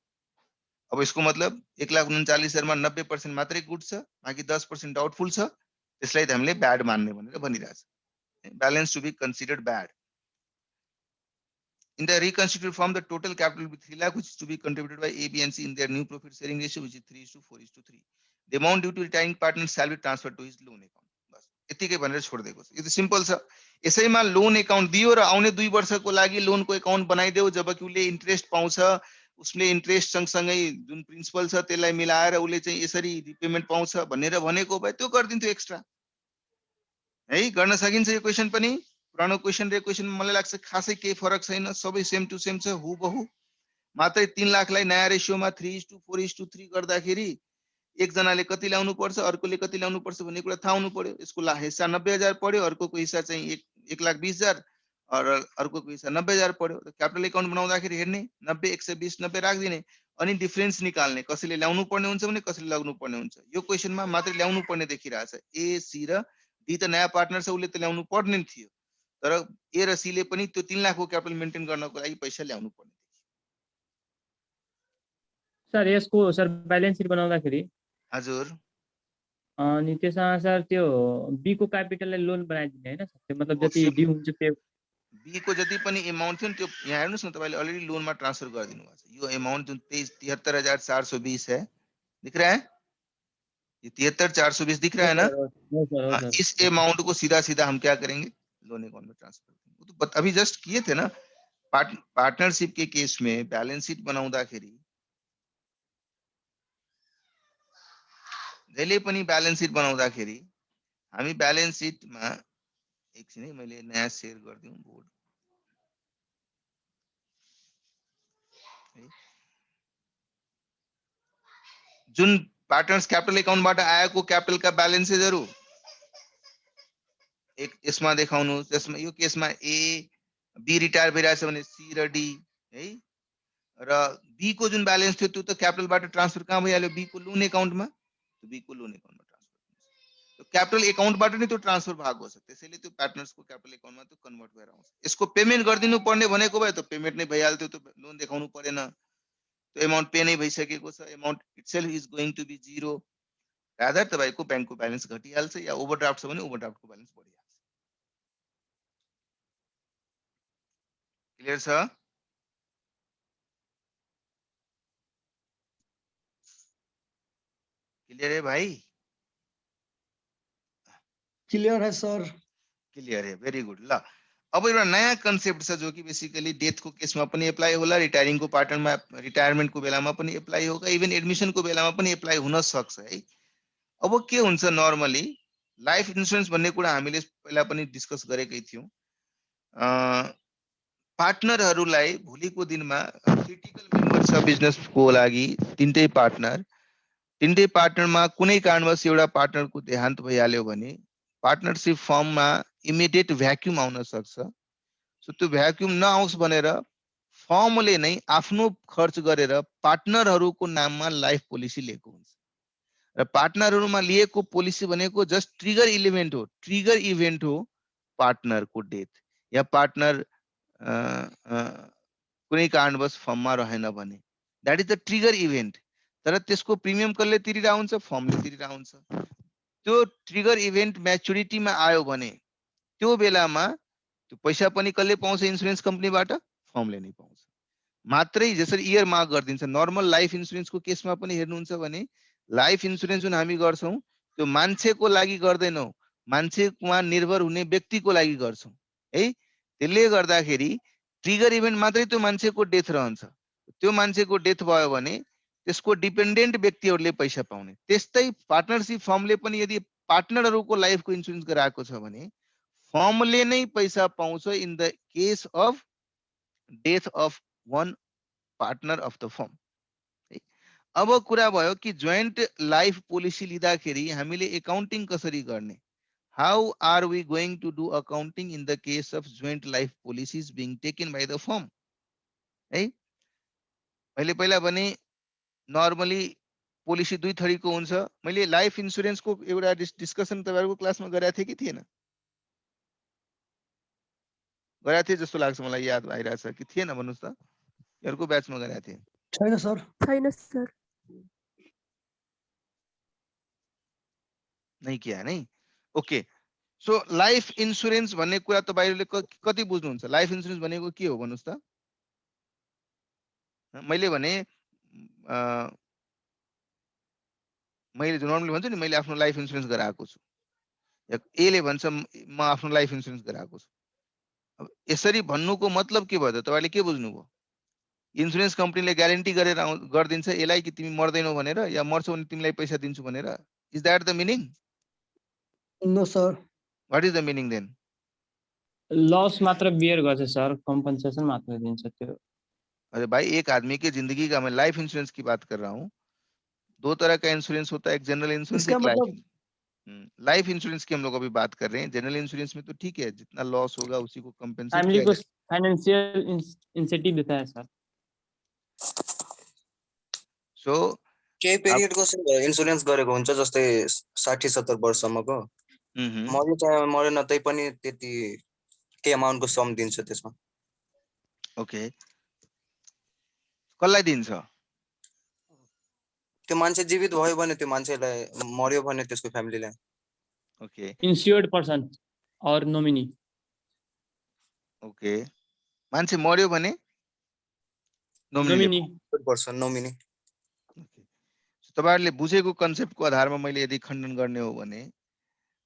[SPEAKER 1] अब यसको मतलब 1,39,000 मा 90% मात्रै गुड छ, बाँकी 10% डाउटफुल छ, त्यसलाई त हामीले ब्याड मान्ने भनेर भनिरहेछ। Balance to be considered bad. In the reconstituted form, the total capital will be 3 lakh, which is to be contributed by A, B, and C in their new profit sharing ratio, which is 3:4:3. The amount due to retiring partner shall be transferred to his loan account. बस यतिकै भनेर छोडिदिएको छ। यो त simple छ। यसैमा loan account दियो र आउने 2 वर्षको लागि लोनको एकाउन्ट बनाइदेऊ, जबकि उसले इन्ट्रेस्ट पाउँछ, उसले इन्ट्रेस्ट सँगसँगै जुन प्रिन्सिपल छ त्यसलाई मिलाएर उसले चाहिँ यसरी रिपेमेन्ट पाउँछ भनेर भनेको भए त्यो गरिदिन्थ्यो एक्स्ट्रा। है गर्न सकिन्छ यो क्वेशन पनि। पुरानो क्वेशन र क्वेशनमा मलाई लाग्छ खासै केही फरक छैन, सबै सेम टु सेम छ, हुबहु। मात्रै 3 लाखलाई नयाँ रेशियोमा 3:4:3 गर्दाखेरि एकजनाले कति ल्याउनु पर्छ, अर्कोले कति ल्याउनु पर्छ भन्ने कुरा थाहा हुनु पर्यो। यसको हिस्सा 90,000 पर्यो, अर्कोको हिस्सा चाहिँ 1,20,000 र अर्कोको हिस्सा 90,000 पर्यो। क्यापिटल एकाउन्ट बनाउँदाखेरि हेर्ने 90 120 90 राखिदिने अनि डिफरेन्स निकाल्ने, कसैले ल्याउनु पर्ने हुन्छ भने कसैले लग्नु पर्ने हुन्छ। यो क्वेशनमा मात्रै ल्याउनु पर्ने देखिरहेछ। ए, सी र डी त नयाँ पार्टनर छ, उसले त ल्याउनु पर्ने थियो, तर ए र सी ले पनि त्यो 3 लाखको क्यापिटल मेन्टेन गर्नको लागि पैसा ल्याउनु पर्ने थियो।
[SPEAKER 4] सर यसको सर ब्यालेन्स सिट बनाउँदाखेरि
[SPEAKER 1] हजुर
[SPEAKER 4] अनि त्यसमा सर त्यो बी को क्यापिटललाई लोन बनाइदिने हैन सर, त्यो मतलब जति डी हुन्छ त्यो
[SPEAKER 1] बी को जति पनि अमाउन्ट थियो नि त्यो यहाँ हेर्नुस् न, तपाईले अलरेडी लोनमा ट्रान्सफर गरिदिनु भएको छ। यो अमाउन्ट जुन 73,420 है, दिख रहा है? ये 73,420 दिख रहा है ना? इस अमाउंट को सीधा सीधा हम क्या करेंगे, लोन अकाउंट में ट्रांसफर करेंगे। वो तो अभी जस्ट किए थे ना। पार्टनरशिप के केस में बैलेंस शीट बनाउँदाखेरि जहिले पनि बैलेंस शीट बनाउँदाखेरि हामी बैलेंस शीटमा एकछिन है, मैले नयाँ शेयर गरिदिउँ बोर्ड। जुन पार्टनर्स क्यापिटल एकाउन्टबाट आएको क्यापिटल का ब्यालेन्सेसहरु एक यसमा देखाउनु। त्यसमा यो केसमा ए बी रिटायर भइरहेछ भने सी र डी है, र बी को जुन ब्यालेन्स थियो त्यो त क्यापिटलबाट ट्रान्सफर कहाँ भइहाल्यो, बी को लोन एकाउन्टमा। त्यो बी को लोन एकाउन्टमा ट्रान्सफर, त्यो क्यापिटल एकाउन्टबाट नै त्यो ट्रान्सफर भएको छ, त्यसैले त्यो पार्टनर्सको क्यापिटल एकाउन्टमा त्यो कन्भर्ट भएर आउँछ। यसको पेमेन्ट गरिदिनु पर्ने भनेको भए त पेमेन्ट नै भइहाल्थ्यो, त्यो लोन देखाउनु परेन। त्यो अमाउन्ट पे नै भइसकेको छ, amount itself is going to be 0। Rather तपाईको बैंकको ब्यालेन्स घटिहाल्छ या ओभरड्राफ्ट छ भने ओभरड्राफ्टको ब्यालेन्स बढिहाल्छ। क्लियर छ? क्लियर है भाई?
[SPEAKER 7] क्लियर है सर।
[SPEAKER 1] क्लियर है, भेरी गुड। ल अब एउटा नयाँ कन्सेप्ट छ जो कि बेसिकली डेथ को केसमा पनि एप्लाई होला, रिटायरिङ को पार्टनमा रिटायरमेन्ट को बेलामा पनि एप्लाई होगा, इभन एडमिशन को बेलामा पनि एप्लाई हुन सक्छ है। अब के हुन्छ, नर्मली लाइफ इन्स्योरेन्स भन्ने कुरा हामीले पहिला पनि डिस्कस गरेकै थियौं। पार्टनरहरूलाई भोलिको दिनमा क्रिटिकल मेम्बर छ बिजनेसको लागि, तीनटै पार्टनरमा कुनै कारणवश एउटा पार्टनरको देहान्त भइहाल्यो भने पार्टनरशिप फर्ममा इमिडिएट भ्याक्युम आउन सक्छ। सो त्यो भ्याक्युम नआओस् भनेर फर्मले नै आफ्नो खर्च गरेर पार्टनरहरूको नाममा लाइफ पोलिसी लिएको हुन्छ। र पार्टनरहरूमा लिएको पोलिसी भनेको जस्ट ट्रिगर इभेन्ट हो पार्टनरको डेथ या पार्टनर कुनै कारणवश फर्ममा रहेन भने, that is the trigger event. तर त्यसको प्रिमियम कसले तिरिरहेको हुन्छ, फर्मले तिरिरहेको हुन्छ। त्यो ट्रिगर इभेन्ट म्याच्युरिटीमा आयो भने त्यो बेलामा त्यो पैसा पनि कसले पाउँछ, इन्स्योरेन्स कम्पनीबाट, फर्मले नै पाउँछ। मात्रै जसरी इयर मार्क गरिदिन्छ। नर्मल लाइफ इन्सुरेन्सको केसमा पनि हेर्नुहुन्छ भने लाइफ इन्सुरेन्स जुन हामी गर्छौँ त्यो मान्छेको लागि गर्दैनौँ, मान्छेमा निर्भर हुने व्यक्तिको लागि गर्छौँ है। त्यसले गर्दाखेरि ट्रिगर इभेन्ट मात्रै त्यो मान्छेको डेथ रहन्छ। त्यो मान्छेको डेथ भयो भने त्यसको डिपेन्डेन्ट व्यक्तिहरूले पैसा पाउने। त्यस्तै पार्टनरसिप फर्मले पनि यदि पार्टनरहरूको लाइफको इन्सुरेन्स गराएको छ भने फर्मले नै पैसा पाउँछ in the case of death of one partner of the form. अब कुरा भयो कि जोइन्ट लाइफ पोलिसी लिँदाखेरि हामीले एकाउन्टिङ कसरी गर्ने? How are we going to do accounting in the case of joint life policies being taken by the firm है। मैले पहिला भने नर्मली पोलिसी दुई थरीको हुन्छ। मैले लाइफ इन्सुरेन्सको एउटा डिस्कसन तपाईँहरूको क्लासमा गरेको थिएँ कि थिएन? गरेको थिएँ जस्तो लाग्छ मलाई, याद आइरहेछ कि थिएन भन्नुहोस् त। अर्को ब्याचमा गरेको थिएँ।
[SPEAKER 7] छैन सर।
[SPEAKER 5] छैन सर।
[SPEAKER 1] नहीं किया नहीं। ओके, सो लाइफ इन्सुरेन्स भन्ने कुरा तपाईहरुले कति बुझ्नुहुन्छ? लाइफ इन्सुरेन्स भनेको के हो भन्नुस् त? मैले भने मैले नर्मली भन्छु नि मैले आफ्नो लाइफ इन्सुरेन्स गराएको छु। एले भन्छ म आफ्नो लाइफ इन्सुरेन्स गराएको छु। अब यसरी भन्नुको मतलब के भयो त? तपाईले के बुझ्नुभयो? इन्सुरेन्स कम्पनीले ग्यारेन्टी गरेर गर्दिन्छ यसलाई कि तिमी मर्दैनौ भनेर, या मर्छौ भने तिमीलाई पैसा दिन्छु भनेर? Is that the meaning?
[SPEAKER 7] No sir.
[SPEAKER 1] What is the meaning then?
[SPEAKER 4] Loss मात्र बियर गर्छ सर, कंपनसेशन मात्र दिन्छ त्यो।
[SPEAKER 1] अरे भाई, एक आदमी की जिंदगी का, मैं लाइफ इंश्योरेंस की बात कर रहा हूँ। दो तरह का इंश्योरेंस होता है, एक जनरल इंश्योरेंस,
[SPEAKER 7] इसका
[SPEAKER 1] एक लाइफ।
[SPEAKER 7] मतलब
[SPEAKER 1] लाइफ इंश्योरेंस की हम लोग अभी बात कर रहे हैं। जनरल इंश्योरेंस में तो ठीक है, जितना लॉस होगा उसी को कंपेंसेट
[SPEAKER 4] फैमिली
[SPEAKER 1] किया
[SPEAKER 4] को
[SPEAKER 1] जाएगा।
[SPEAKER 4] फाइनेंशियल इंसेंटिव देता है सर।
[SPEAKER 1] सो
[SPEAKER 8] केही पिरियडको इन्सुरेन्स गरेको हुन्छ, जस्तै 60-70 वर्षसम्मको। मर्यो चाहे मरेन तै पनि त्यति के अमाउन्टको सम दिन्छ त्यसमा।
[SPEAKER 1] ओके, कसलाई दिन्छ?
[SPEAKER 8] त्यो मान्छे जीवित भयो भने त्यो मान्छेलाई, मर्यो भने त्यसको फ्यामिलीलाई।
[SPEAKER 1] ओके,
[SPEAKER 4] इंश्योर्ड पर्सन और नोमिनी।
[SPEAKER 1] ओके, मान्छे मर्यो भने नोमिनी
[SPEAKER 8] पर्सन, नोमिनी।
[SPEAKER 1] तपाईहरुले बुझेको कन्सेप्टको आधारमा मैले यदि खण्डन गर्ने हो भने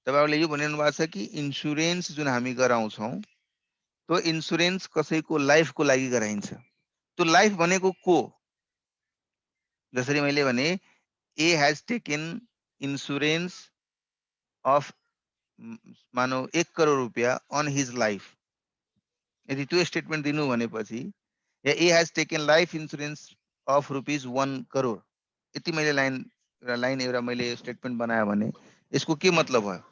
[SPEAKER 1] तपाईहरुले यो भनिरहनु भएको छ कि इन्सुरेन्स जुन हामी गराउँछौं त्यो इन्सुरेन्स कसैको लाइफको लागि गराइन्छ। त्यो लाइफ भनेको को? जसरी मैले भने ए हैज टेकन इन्सुरेन्स अफ मानौ 1 करोड रुपैयाँ अन हिज लाइफ। यदि त्यो स्टेटमेन्ट दिनु भनेपछि या A has taken life insurance of ₹1 crore, यति मैले लाइन एउटा मैले स्टेटमेन्ट बनायो भने यसको के मतलब भयो?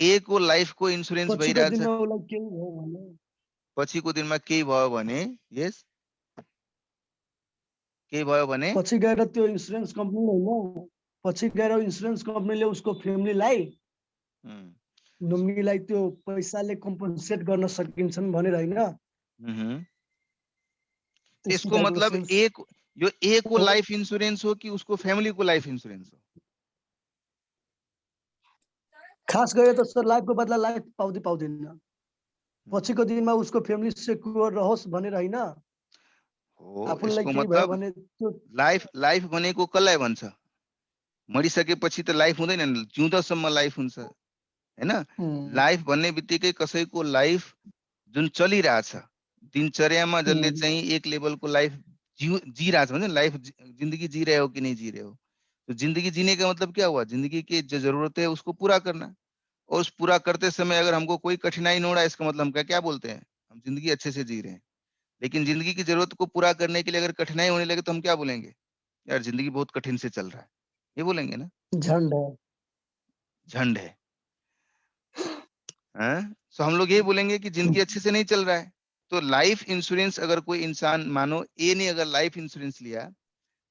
[SPEAKER 1] ए को लाइफ को इन्सुरेन्स भइरहेछ, पछिको दिनमा केही भयो भने, यस केही भयो भने
[SPEAKER 7] पछि गएर त्यो इन्सुरेन्स कम्पनी हैन, पछि गएर इन्सुरेन्स कम्पनीले उसको फ्यामिलीलाई नोमिनीलाई त्यो पैसाले कम्पनसेट गर्न सकिन्छन् भनेर हैन।
[SPEAKER 1] त्यसको मतलब यो ए को लाइफ इन्सुरेन्स हो कि उसको फ्यामिली को लाइफ इन्सुरेन्स हो?
[SPEAKER 7] खास गरे त सर लाइफको बदला लाइफ पाउँदैन। पछिको दिनमा उसको फ्यामिली सेक्युर रहोस् भनेर हैन।
[SPEAKER 1] हो,
[SPEAKER 7] आफूलाई
[SPEAKER 1] यसको
[SPEAKER 7] केही भयो
[SPEAKER 1] मतलब
[SPEAKER 7] भने त्यो
[SPEAKER 1] लाइफ भनेको कसलाई भन्छ? मरिसकेपछि त लाइफ हुँदैन नि, जिउँदासम्म लाइफ हुन्छ हैन। लाइफ भन्ने बित्तिकै कसैको लाइफ जुन चलिरहेछ, दिनचर्यामा जसले चाहिँ एक लेभलको लाइफ जीरहेछ भन्छ नि, लाइफ जिंदगी जी रहे हो कि नहीं जी रहे हो। तो जिंदगी जीने का मतलब क्या हुआ? जिंदगी की जो जरूरत है उसको पूरा करना, और उस पूरा करते समय अगर हमको कोई कठिनाई नहीं हो रहा है, इसका मतलब हम क्या बोलते हैं? हम जिंदगी अच्छे से जी रहे हैं। लेकिन जिंदगी की जरूरत को पूरा करने के लिए अगर कठिनाई होने लगे तो हम क्या बोलेंगे? यार जिंदगी बहुत कठिन से चल रहा है, ये बोलेंगे ना, झंड है। सो हम लोग ये बोलेंगे कि जिंदगी अच्छे से नहीं चल रहा है। तो लाइफ इंश्योरेंस अगर कोई इंसान, मानो ए ने अगर लाइफ इंश्योरेंस लिया,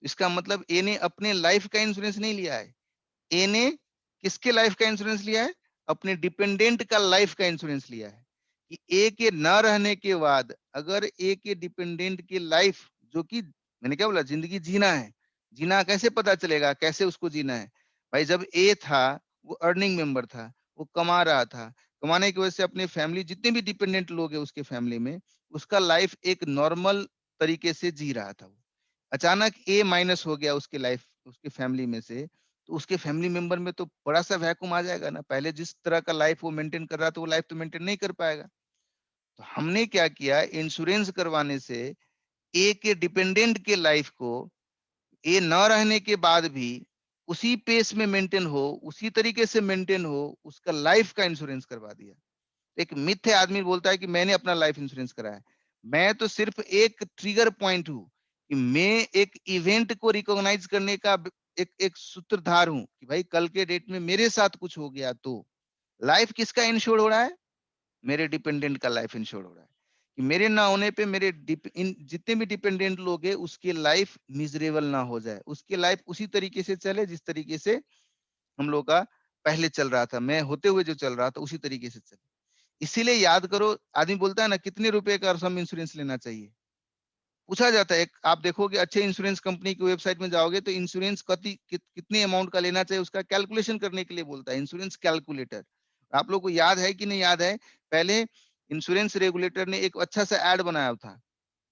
[SPEAKER 1] इसका मतलब ए ने अपने लाइफ का इंश्योरेंस नहीं लिया है। ए ने किसके लाइफ का इंश्योरेंस लिया है? अपने डिपेंडेंट का लाइफ का इंश्योरेंस लिया है कि ए के न रहने के बाद अगर ए के डिपेंडेंट की लाइफ, जो कि मैंने क्या बोला, जिंदगी जीना है, जीना कैसे पता चलेगा कैसे उसको जीना है? भाई जब ए था वो अर्निंग मेंबर था, वो कमा रहा था, कमाने की वजह से अपने फैमिली जितने भी डिपेंडेंट लोग हैं उसके फैमिली में, उसका लाइफ एक नॉर्मल तरीके से जी रहा था। वो अचानक ए माइनस हो गया उसके लाइफ, उसके फैमिली में से, तो उसके फैमिली मेंबर में तो बड़ा सा वैक्यूम आ जाएगा ना। पहले जिस तरह का लाइफ वो मेंटेन कर रहा था, वो लाइफ तो मेंटेन नहीं कर पाएगा। तो हमने क्या किया, इंश्योरेंस करवाने से ए के डिपेंडेंट के लाइफ को ए न रहने के बाद भी उसी पेस में मेंटेन हो, उसी तरीके से मेंटेन हो, उसका लाइफ का इंश्योरेंस करवा दिया। एक मिथ है, आदमी बोलता है कि मैंने अपना लाइफ इंश्योरेंस कराया। मैं तो सिर्फ एक ट्रिगर पॉइंट हूं कि मैं एक इवेंट को रिकॉग्नाइज करने का एक सूत्रधार हूं कि भाई कल के डेट में मेरे साथ कुछ हो गया तो लाइफ किसका इंश्योर हो रहा है, मेरे डिपेंडेंट का लाइफ इंश्योर हो रहा है कि मेरे ना होने पे मेरे जितने भी डिपेंडेंट लोग हैं उसकी लाइफ मिजरेबल ना हो जाए, उसकी लाइफ उसी तरीके से चले जिस तरीके से हम लोग का पहले चल रहा था, मैं होते हुए जो चल रहा था उसी तरीके से चले। इसीलिए याद करो, आदमी बोलता है ना कितने रुपए का सम इंश्योरेंस लेना चाहिए, पूछा जाता है। एक आप देखोगे अच्छे इंश्योरेंस कंपनी की वेबसाइट में जाओगे तो इंश्योरेंस कितने अमाउंट का लेना चाहिए उसका कैलकुलेशन करने के लिए बोलता है, इंश्योरेंस कैलकुलेटर। आप लोग को याद है कि नहीं याद है, पहले इंश्योरेंस रेगुलेटर ने एक अच्छा सा एड बनाया था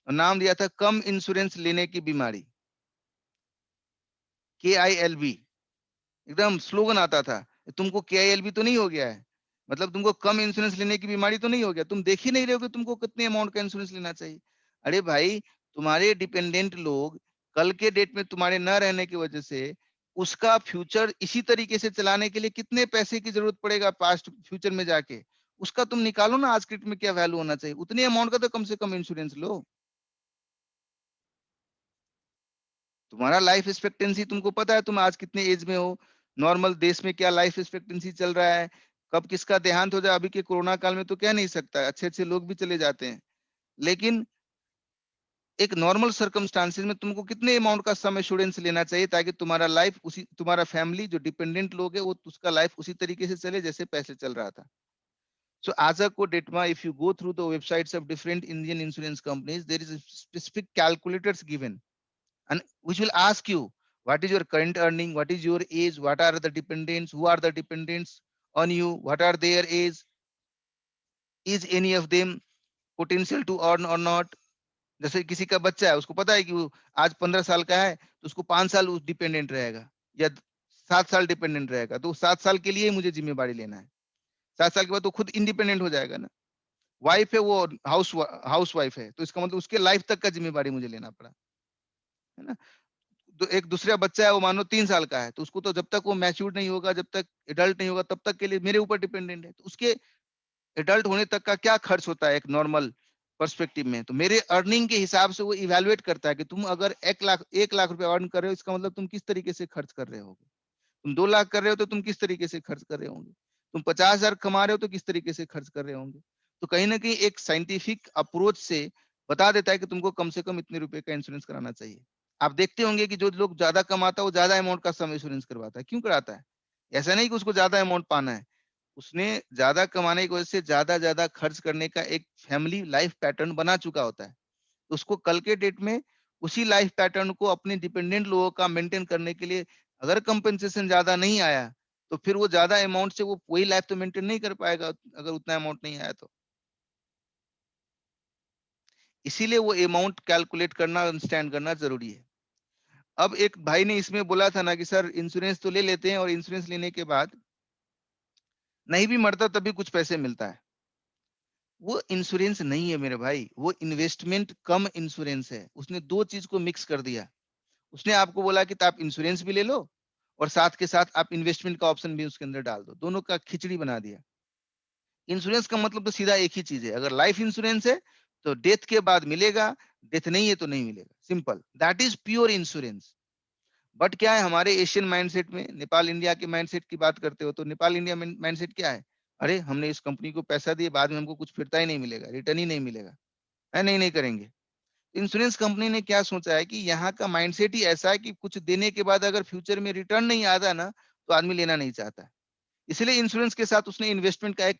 [SPEAKER 1] और नाम दिया था कम इंश्योरेंस लेने की बीमारी, KILB, एकदम स्लोगन आता था। तुमको KILB तो नहीं हो गया है, मतलब तुमको कम इंश्योरेंस लेने की बीमारी तो नहीं हो गया, तुम देख ही नहीं रहे हो कि तुमको कितने अमाउंट का इंश्योरेंस लेना चाहिए। अरे भाई, तुम्हारे डिपेंडेंट लोग कल के डेट में तुम्हारे न रहने की वजह से उसका फ्यूचर इसी तरीके से चलाने के लिए कितने पैसे की जरूरत पड़ेगा पास्ट फ्यूचर में जाके, उसका तुम निकालो ना आज के डेट में क्या वैल्यू होना चाहिए, उतने अमाउंट का तो कम से कम इंश्योरेंस लो। तुम्हारा लाइफ एक्सपेक्टेंसी तुमको पता है, तुम आज कितने एज में हो, नॉर्मल देश में क्या लाइफ एक्सपेक्टेंसी चल रहा है, कब किसका देहांत हो जाए। अभी के कोरोना काल में तो कह नहीं सकता, अच्छे अच्छे लोग भी चले जाते हैं, लेकिन एक नॉर्मल सर्कमस्टांसेस में तुमको कितने अमाउंट का सम एश्योरेंस लेना चाहिए ताकि तुम्हारा लाइफ उसी, तुम्हारा फैमिली जो डिपेंडेंट लोग है वो उसका लाइफ उसी तरीके से चले जैसे पहले चल रहा था। So as a Kodetma, if you go through the websites of different Indian insurance companies, there is a specific calculators given, and which will ask you what is your current earning, what is your age, what are the dependents, who are the dependents on you, what are their age, is any of them potential to earn or not। जैसे किसी का बच्चा है, उसको पता है कि वो आज 15 साल का है तो उसको 5 साल उस डिपेंडेंट रहेगा या 7 साल डिपेंडेंट रहेगा, तो 7 साल के लिए मुझे जिम्मेवारी लेना है। 7 साल के बाद तो खुद इंडिपेंडेंट हो जाएगा ना। वाइफ है वो हाउस वाइफ है, तो इसका मतलब उसके लाइफ तक का जिम्मेवारी मुझे लेना पड़ा, है ना। तो एक दूसरा बच्चा है, वो मानो 3 साल का है, तो उसको तो जब तक वो मैच्योर नहीं होगा, जब तक एडल्ट नहीं होगा, तब तक के लिए मेरे ऊपर डिपेंडेंट है। तो उसके एडल्ट होने तक का क्या खर्च होता है एक नॉर्मल पर्सपेक्टिव में, तो मेरे अर्निंग के हिसाब से वो इवैल्यूएट करता है कि तुम अगर 1 लाख रुपए अर्न कर रहे हो, इसका मतलब तुम किस तरीके से खर्च कर रहे होगे। तुम 2 लाख कर रहे हो तो तुम किस तरीके से खर्च कर रहे होंगे। तुम 50,000 कमा रहे हो तो किस तरीके से खर्च कर रहे होंगे। तो कहीं ना कहीं एक साइंटिफिक अप्रोच से बता देता है कि तुमको कम से कम इतने रुपए का इंश्योरेंस कराना चाहिए। आप देखते होंगे कि जो लोग ज्यादा कमाता है वो ज्यादा अमाउंट का सम इंश्योरेंस करवाता है। क्यों कराता है? ऐसा नहीं कि उसको ज्यादा अमाउंट पाना है, उसने ज्यादा कमाने की वजह से ज्यादा खर्च करने का एक फैमिली लाइफ पैटर्न बना चुका होता है। तो उसको कल के डेट में उसी लाइफ पैटर्न को अपने डिपेंडेंट लोगों का मेंटेन करने के लिए अगर कंपनसेशन ज्यादा नहीं आया तो फिर वो ज्यादा अमाउंट से वो वही लाइफ तो मेंटेन नहीं कर पाएगा अगर उतना अमाउंट नहीं आया तो। इसीलिए वो अमाउंट कैलकुलेट करना, अंडरस्टैंड करना जरूरी है। अब एक भाई ने इसमें बोला था ना कि सर इंश्योरेंस तो ले लेते हैं और इंश्योरेंस लेने के बाद नहीं भी मरता तभी कुछ पैसे मिलता है। वो इंश्योरेंस नहीं है मेरे भाई, वो इन्वेस्टमेंट कम इंश्योरेंस है। उसने दो चीज को मिक्स कर दिया। उसने आपको बोला कि आप इंश्योरेंस भी ले लो और साथ के साथ आप इन्वेस्टमेंट का ऑप्शन भी उसके अंदर डाल दो, दोनों का खिचड़ी बना दिया। इंश्योरेंस का मतलब तो सीधा एक ही चीज है, अगर लाइफ इंश्योरेंस है तो डेथ के बाद मिलेगा, डेथ नहीं है तो नहीं मिलेगा, simple, that is pure insurance. But क्या है हमारे एशियन माइंडसेट में, नेपाल इंडिया के माइंडसेट की बात करते हो तो नेपाल इंडिया माइंडसेट क्या है, अरे हमने इस कंपनी को पैसा दिए, बाद में हमको कुछ फिरता ही नहीं मिलेगा, रिटर्न ही नहीं मिलेगा, है नहीं करेंगे। इंश्योरेंस कंपनी ने क्या सोचा है कि यहाँ का माइंडसेट ही ऐसा है कि कुछ देने के बाद अगर फ्यूचर में रिटर्न नहीं आता ना तो आदमी लेना नहीं चाहता। इसलिए इंश्योरेंस के साथ उसने इन्वेस्टमेंट का एक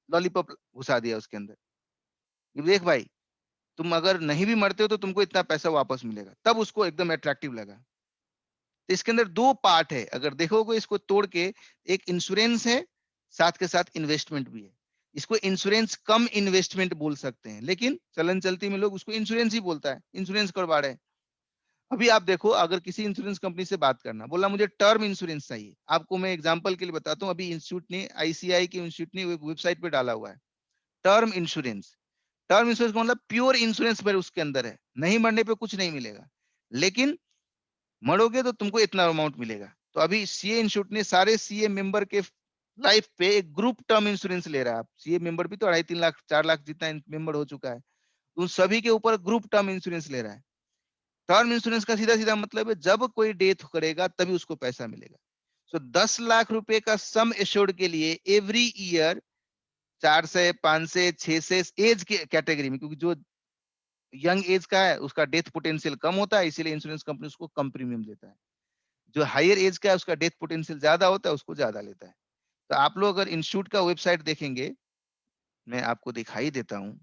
[SPEAKER 1] लॉलीपॉप घुसा दिया उसके अंदर। ये देख भाई, तुम अगर नहीं भी मरते हो तो तुमको इतना पैसा वापस मिलेगा, तब उसको एकदम अट्रैक्टिव लगा। तो इसके अंदर दो पार्ट है, अगर देखोगे इसको तोड़ के, एक इंश्योरेंस है साथ के साथ इन्वेस्टमेंट भी है। इसको इंश्योरेंस कम इन्वेस्टमेंट बोल सकते हैं, लेकिन चलन चलती में लोग उसको इंश्योरेंस ही बोलता है, इंश्योरेंस करवा रहे हैं। अभी आप देखो, अगर किसी इंश्योरेंस कंपनी से बात करना, बोला मुझे टर्म इंश्योरेंस चाहिए, आपको मैं एग्जांपल के लिए बताता हूँ, अभी इंस्टीट्यूट ने, आईसीआई के इंस्टीट्यूट ने वेबसाइट पे डाला हुआ है टर्म इंश्योरेंस। टर्म इंश्योरेंस का मतलब प्योर इंश्योरेंस पर उसके अंदर है, नहीं मरने पे कुछ नहीं मिलेगा, लेकिन मरोगे तो तुमको इतना अमाउंट मिलेगा। तो अभी सीए इंस्टीट्यूट ने सारे सीए मेंबर के लाइफ पे एक ग्रुप टर्म इंश्योरेंस ले रहा है। आप सीए मेंबर भी तो 2.5-3 लाख 4 लाख जितना मेंबर हो चुका है, उन सभी के ऊपर ग्रुप टर्म इंश्योरेंस ले रहा है। टर्म इंश्योरेंस का सीधा सीधा मतलब है जब कोई डेथ करेगा तभी उसको पैसा मिलेगा। सो 10 लाख रुपए का सम एश्योर्ड के लिए एवरी ईयर 4 से 5 से 6 से एज के कैटेगरी में, क्योंकि जो यंग एज का है उसका डेथ पोटेंशियल कम होता है, इसीलिए इंश्योरेंस कंपनी उसको कम प्रीमियम देता है। जो हायर एज का है उसका डेथ पोटेंशियल ज्यादा होता है, उसको ज्यादा लेता है। तो आप लोग अगर इंस्टीट्यूट का वेबसाइट देखेंगे, मैं आपको दिखाई देता हूँ।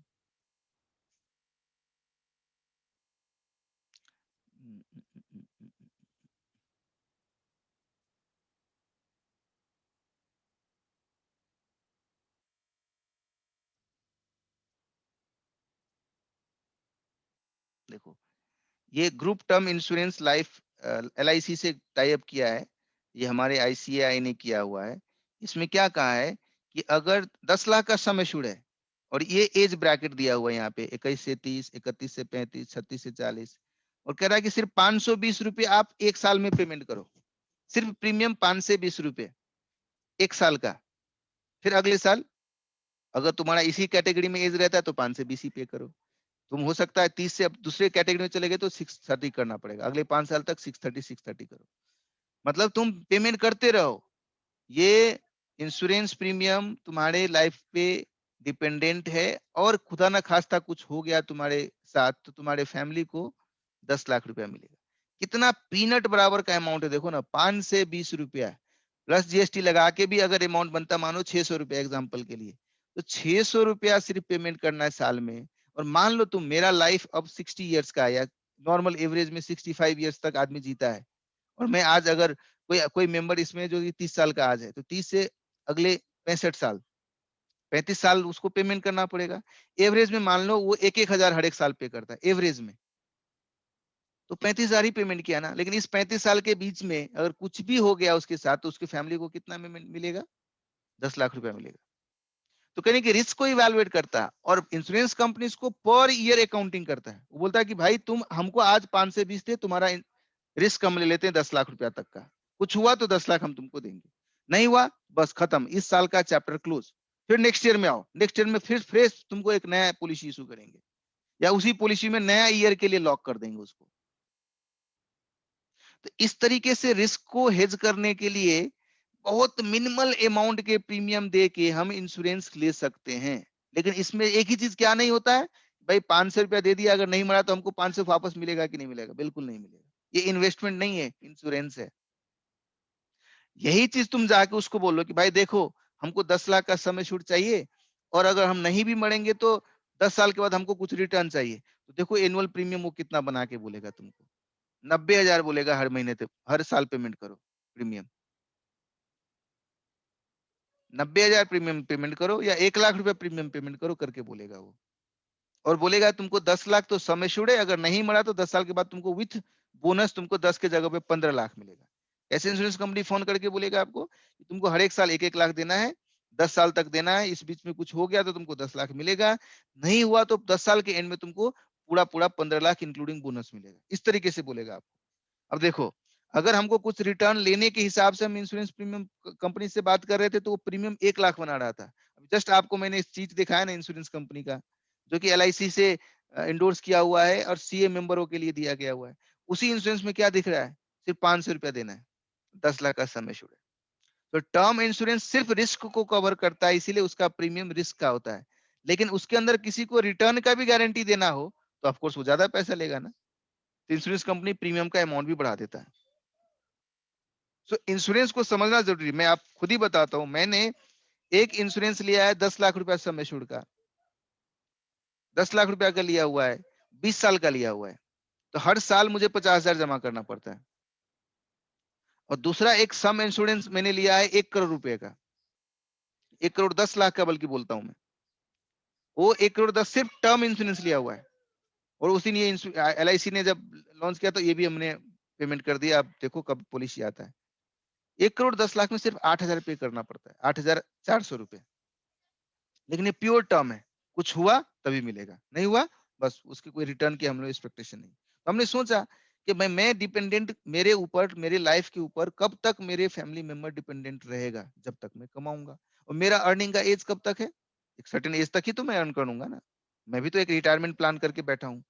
[SPEAKER 1] देखो, ये group term insurance life LIC से टाई अप किया है, ये हमारे आईसीएआई ने किया हुआ है। इसमें क्या कहा है कि अगर 10 लाख का सम एश्योर्ड है और ये एज ब्रैकेट दिया हुआ है यहाँ पे 21 से 30, 31 से 35, 36 से 40, और कह रहा है कि सिर्फ 520 रुपये आप एक साल में पेमेंट करो, सिर्फ प्रीमियम 520 रुपये एक साल का। फिर अगले साल अगर तुम्हारा इसी कैटेगरी में एज रहता है तो 520 ही पे करो। तुम हो सकता है 30 से अब दूसरे कैटेगरी में चले गए तो 630 करना पड़ेगा, अगले 5 साल तक 630 करो। मतलब तुम पेमेंट करते रहो। ये इंश्योरेंस प्रीमियम तुम्हारे लाइफ पे डिपेंडेंट है, और खुदा ना खास्ता कुछ हो गया तुम्हारे साथ तो तुम्हारे फैमिली को 10 लाख रुपया मिलेगा। कितना पीनट बराबर का अमाउंट है, देखो ना, 5 से 20 रुपया प्लस जीएसटी लगा के भी अगर अमाउंट बनता, मानो 600 रुपया एग्जाम्पल के लिए, तो 600 रुपया सिर्फ पेमेंट करना है साल में। और मान लो तुम, मेरा लाइफ अब 60 ईयर्स का है, या नॉर्मल एवरेज में 65 ईयर्स तक आदमी जीता है, और मैं आज अगर कोई मेंबर इसमें जो 30 साल का आज है, तो 30 से अगले 65 साल 35 साल उसको पेमेंट करना पड़ेगा। एवरेज में मान लो वो 1,000 हर एक साल पे करता है एवरेज में, तो 35,000 ही पेमेंट किया ना। लेकिन इस 35 साल के बीच में अगर कुछ भी हो गया उसके साथ, तो उसकी फैमिली को कितना मिलेगा? 10 लाख रुपया मिलेगा। तो कहने की रिस्क को इवैल्यूएट करता है, और इंश्योरेंस कंपनी को पर ईयर अकाउंटिंग करता है। वो बोलता है कि भाई तुम हमको आज 5 से 20 दे, तुम्हारा रिस्क हम ले लेते हैं 10 लाख रुपया तक का, कुछ हुआ तो 10 लाख हम तुमको देंगे, नहीं हुआ बस खत्म, इस साल का चैप्टर क्लोज। फिर नेक्स्ट ईयर में आओ, नेक्स्ट ईयर में फिर फ्रेश तुमको एक नया पॉलिसी इशू करेंगे, या उसी पॉलिसी में नया ईयर के लिए लॉक कर देंगे उसको। तो इस तरीके से रिस्क को हेज करने के लिए बहुत मिनिमल अमाउंट के प्रीमियम दे के हम इंश्योरेंस ले सकते हैं। लेकिन इसमें एक ही चीज क्या नहीं होता है, भाई 500 रुपया दे दिया, अगर नहीं मरा तो हमको 500 वापस मिलेगा कि नहीं मिलेगा? बिल्कुल नहीं मिलेगा। ये इन्वेस्टमेंट नहीं है, इंश्योरेंस है। यही चीज तुम जाके उसको बोलो कि भाई देखो, हमको 10 लाख का सम एश्योर्ड चाहिए, और अगर हम नहीं भी मरेंगे तो 10 साल के बाद हमको कुछ रिटर्न चाहिए, तो देखो एनुअल प्रीमियम वो कितना बना के बोलेगा तुमको, 90,000 बोलेगा हर महीने, तो हर साल पेमेंट करो प्रीमियम, 90,000 प्रीमियम पेमेंट करो, या 1 लाख रुपया प्रीमियम पेमेंट करो करके बोलेगा वो। और बोलेगा तुमको 10 लाख तो सम एश्योर्ड है, अगर नहीं मरा तो 10 साल के बाद तुमको विथ बोनस तुमको 10 के जगह पे 15 लाख मिलेगा। ऐसे इंश्योरेंस कंपनी फोन करके बोलेगा आपको कि तुमको हर एक साल 1-1 लाख देना है, 10 साल तक देना है, इस बीच में कुछ हो गया तो तुमको 10 लाख मिलेगा, नहीं हुआ तो 10 साल के एंड में तुमको पूरा 15 लाख इंक्लूडिंग बोनस मिलेगा। इस तरीके से बोलेगा आपको। अब देखो, अगर हमको कुछ रिटर्न लेने के हिसाब से हम इंश्योरेंस प्रीमियम कंपनी से बात कर रहे थे, तो वो प्रीमियम 1 लाख बना रहा था। जस्ट आपको मैंने इस चीज दिखाया ना इंश्योरेंस कंपनी का, जो कि एलआईसी से इंडोर्स किया हुआ है और सीए मेंबरों के लिए दिया गया हुआ है। उसी इंश्योरेंस में क्या दिख रहा है? सिर्फ 500 रुपया देना है, 10 लाख का सम एश्योर्ड है। तो टर्म इंश्योरेंस सिर्फ रिस्क को कवर करता है, इसीलिए उसका प्रीमियम रिस्क का होता है। लेकिन उसके अंदर किसी को रिटर्न का भी गारंटी देना हो तो ऑफकोर्स वो ज्यादा पैसा लेगा ना, तो इंश्योरेंस कंपनी प्रीमियम का अमाउंट भी बढ़ा देता है। सो इंश्योरेंस को समझना जरूरी। मैं आप खुद ही बताता हूं, मैंने एक इंश्योरेंस लिया है 10 लाख रुपया सम एश्योर्ड का, 10 लाख रुपया का लिया हुआ है, 20 साल का लिया हुआ है, तो हर साल मुझे 50,000 जमा करना पड़ता है। और दूसरा एक सम इंश्योरेंस मैंने लिया है 1 करोड़ रुपए का, 1 करोड़ 10 लाख का बल्कि बोलता हूं मैं, वो 1 करोड़ 10 सिर्फ टर्म इंश्योरेंस लिया हुआ है। और उस दिन ये LIC ने जब लॉन्च किया तो ये भी हमने पेमेंट कर दिया। अब देखो कब पॉलिसी आता है। 1 करोड़ 10 लाख में सिर्फ 8,000 पे करना पड़ता है, 8,400 रुपए। लेकिन ये प्योर टर्म है, कुछ हुआ तभी मिलेगा, नहीं हुआ बस उसकी कोई रिटर्न की हम लोग एक्सपेक्टेशन नहीं। तो हमने सोचा कि मैं डिपेंडेंट मेरे ऊपर, मेरे लाइफ के ऊपर कब तक मेरे फैमिली मेंबर डिपेंडेंट रहेगा, जब तक मैं कमाऊंगा। और मेरा अर्निंग का एज कब तक है, एक सर्टेन एज तक ही तो मैं अर्न करूंगा ना। मैं भी तो एक रिटायरमेंट प्लान करके बैठा हूँ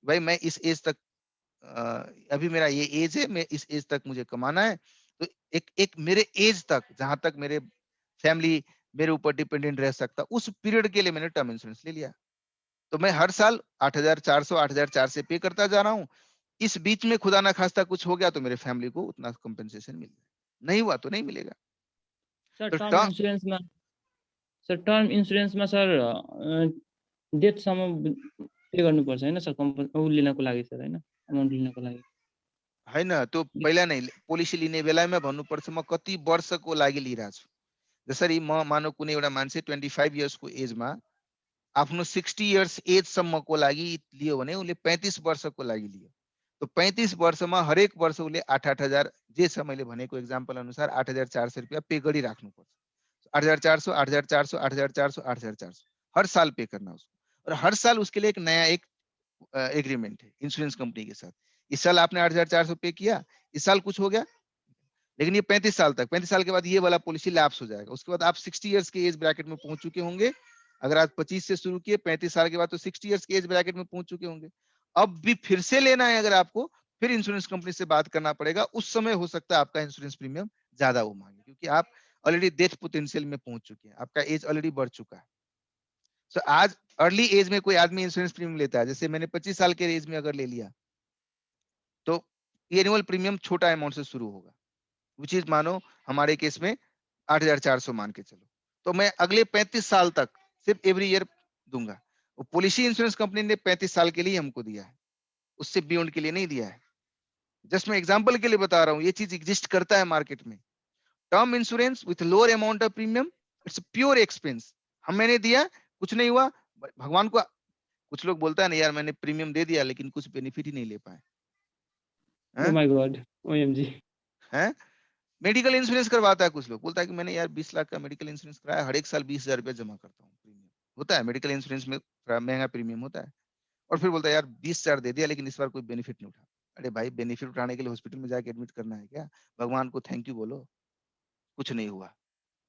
[SPEAKER 1] भाई, मैं इस एज तक अभी मेरा ये एज है, मैं इस एज तक मुझे कमाना है। तो एक मेरे एज तक जहां तक मेरे फैमिली मेरे ऊपर डिपेंडेंट रह सकता, उस पीरियड के लिए मैंने टर्म इंश्योरेंस ले लिया। तो मैं हर साल 8,400 से पे करता जा रहा हूँ। इस बीच में खुदा ना खास्ता कुछ हो गया तो मेरे फैमिली को उतना कंपेंसेशन मिल जाए, नहीं हुआ तो नहीं मिलेगा।
[SPEAKER 4] सर
[SPEAKER 1] तो
[SPEAKER 4] टर्म इन्सुरेन्समा सर डेटसम्म पे गर्नुपर्छ होइन सर, लिनको लागि सर होइन, अमाउन्ट लिनको लागि
[SPEAKER 1] होइन। त्यो पहिला नै पोलिसी लिने बेलामा भन्नुपर्छ म कति वर्षको लागि लिइरहेको छु। जसरी म मानव कुनै एउटा मान्छे 25 इयर्सको एजमा आफ्नो 60 इयर्स एजसम्मको लागि लियो भने उसले 35 वर्षको लागि लियो। तो 35 वर्षमा हरेक वर्ष उसले 8,000 जे छ मैले भनेको एक्जाम्पल अनुसार 8,400 रुपियाँ पे गरिराख्नुपर्छ। 8,400 8,400 8,400 8,400 हर साल पे करना उसको। और हर साल उसके लिए एक नया एक एग्रीमेंट है इंश्योरेंस कंपनी के साथ। इस साल आपने 8,400 पे किया, इस साल कुछ हो गया, लेकिन ये 35 साल तक, 35 साल के बाद ये वाला पॉलिसी लैप्स हो जाएगा। उसके बाद आप 60 इयर्स के एज ब्रैकेट में पहुंच चुके होंगे। अगर आप 25 से शुरू किए, 35 साल के बाद तो 60 इयर्स के एज ब्रैकेट में पहुंच चुके होंगे। अब भी फिर से लेना है अगर आपको, फिर इंश्योरेंस कंपनी से बात करना पड़ेगा। उस समय हो सकता है आपका इंश्योरेंस प्रीमियम ज्यादा वो मांगे, क्योंकि आप ऑलरेडी डेथ पोटेंशियल में पहुंच चुके हैं, आपका एज ऑलरेडी बढ़ चुका है। तो आज अर्ली एज में कोई आदमी इंश्योरेंस प्रीमियम लेता है, जैसे मैंने 25 साल के एज में अगर ले लिया तो एनुअल प्रीमियम छोटा अमाउंट से शुरू होगा, विच इज मानो हमारे केस में 8,400 मान के चलो। तो मैं अगले 35 साल तक सिर्फ एवरी ईयर दूंगा। वो पॉलिसी इंश्योरेंस कंपनी ने 35 साल के लिए हमको दिया है, उससे बियॉन्ड के लिए नहीं दिया है। जस्ट मैं एग्जांपल के लिए बता रहा हूँ, ये चीज एग्जिस्ट करता है मार्केट में। Term insurance with lower amount of premium, it's pure expense. हम मैंने दिया, कुछ नहीं हुआ, भगवान को। कुछ लोग बोलता है ना यार मैंने प्रीमियम दे दिया लेकिन कुछ बेनिफिट ही नहीं ले पाए।
[SPEAKER 4] ओ माय गॉड, ओएमजी
[SPEAKER 1] हैं? मेडिकल इंश्योरेंस करवाता है, कुछ लोग बोलता है कि मैंने यार 20 लाख का मेडिकल इंश्योरेंस कराया, हर एक साल 20,000 रुपया जमा करता हूँ प्रीमियम। होता है मेडिकल इंश्योरेंस में महंगा प्रीमियम होता है। और फिर बोलता है यार 20,000 दे दिया लेकिन इस बार कोई बेनिफिट नहीं उठा। अरे भाई बेनिफिट उठाने के लिए हॉस्पिटल में जाके एडमिट करना है क्या? भगवान को थैंक यू बोलो, कुछ नहीं हुआ।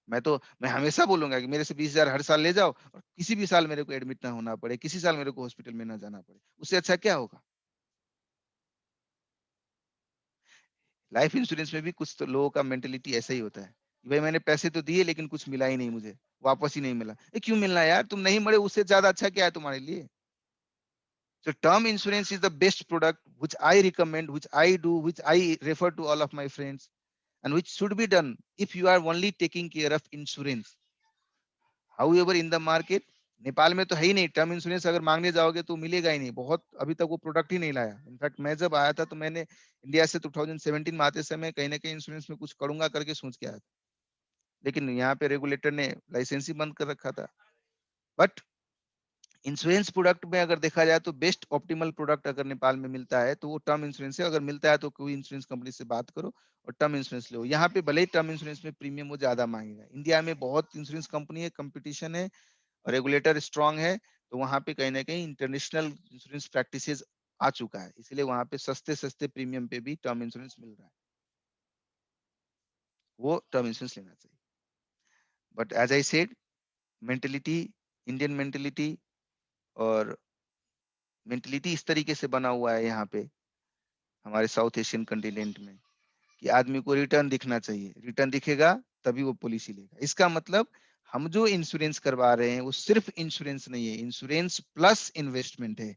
[SPEAKER 1] मैं हमेशा बोलूंगा कि मेरे से 20,000 हर साल ले जाओ और किसी भी साल मेरे को एडमिट ना होना पड़े, किसी साल मेरे को हॉस्पिटल में ना जाना पड़े, उससे अच्छा क्या होगा? लाइफ इंश्योरेंस में भी कुछ तो लोगों का मेंटेलिटी ऐसा ही होता है कि भाई मैंने पैसे तो दिए लेकिन कुछ मिला ही नहीं, मुझे वापस ही नहीं मिला। क्यों मिलना यार, तुम नहीं मरे उससे ज्यादा अच्छा क्या है तुम्हारे लिए? So term insurance is the best product which I recommend, which I do, which I refer to all of my friends, and which should be done if you are only taking care of insurance. However, in the market, Nepal में तो है ही नहीं term insurance, अगर मांगने जाओगे तो मिलेगा ही नहीं, बहुत अभी तक वो प्रोडक्ट ही नहीं लाया। इनफैक्ट मैं जब आया था तो मैंने इंडिया से 2017 में आते समय कहीं ना कहीं इंश्योरेंस में कुछ करूंगा करके सोच के आया था, लेकिन यहाँ पे रेगुलेटर ने लाइसेंस ही बंद कर रखा था। बट इंश्योरेंस प्रोडक्ट में अगर देखा जाए तो बेस्ट ऑप्टिमल प्रोडक्ट अगर नेपाल में मिलता है तो वो टर्म इंश्योरेंस है। अगर मिलता है तो कोई इंश्योरेंस कंपनी से बात करो और टर्म इंश्योरेंस लो। यहाँ पे भले ही टर्म इंश्योरेंस में प्रीमियम वो ज्यादा मांगेगा। इंडिया में बहुत इंश्योरेंस कंपनी है, कंपटीशन है, रेगुलेटर स्ट्रांग है, तो वहाँ पे कहीं ना कहीं इंटरनेशनल इंश्योरेंस प्रैक्टिसेस आ चुका है, इसलिए वहाँ पे सस्ते सस्ते प्रीमियम पे भी टर्म इंश्योरेंस मिल रहा है, वो टर्म इंश्योरेंस लेना चाहिए। But as I said, mentality, Indian mentality और मेंटेलिटी इस तरीके से बना हुआ है यहाँ पे हमारे साउथ एशियन कंटिनेंट में कि आदमी को रिटर्न दिखना चाहिए, रिटर्न दिखेगा तभी वो पॉलिसी लेगा। इसका मतलब हम जो इंश्योरेंस करवा रहे हैं वो सिर्फ इंश्योरेंस नहीं है, इंश्योरेंस प्लस इन्वेस्टमेंट है।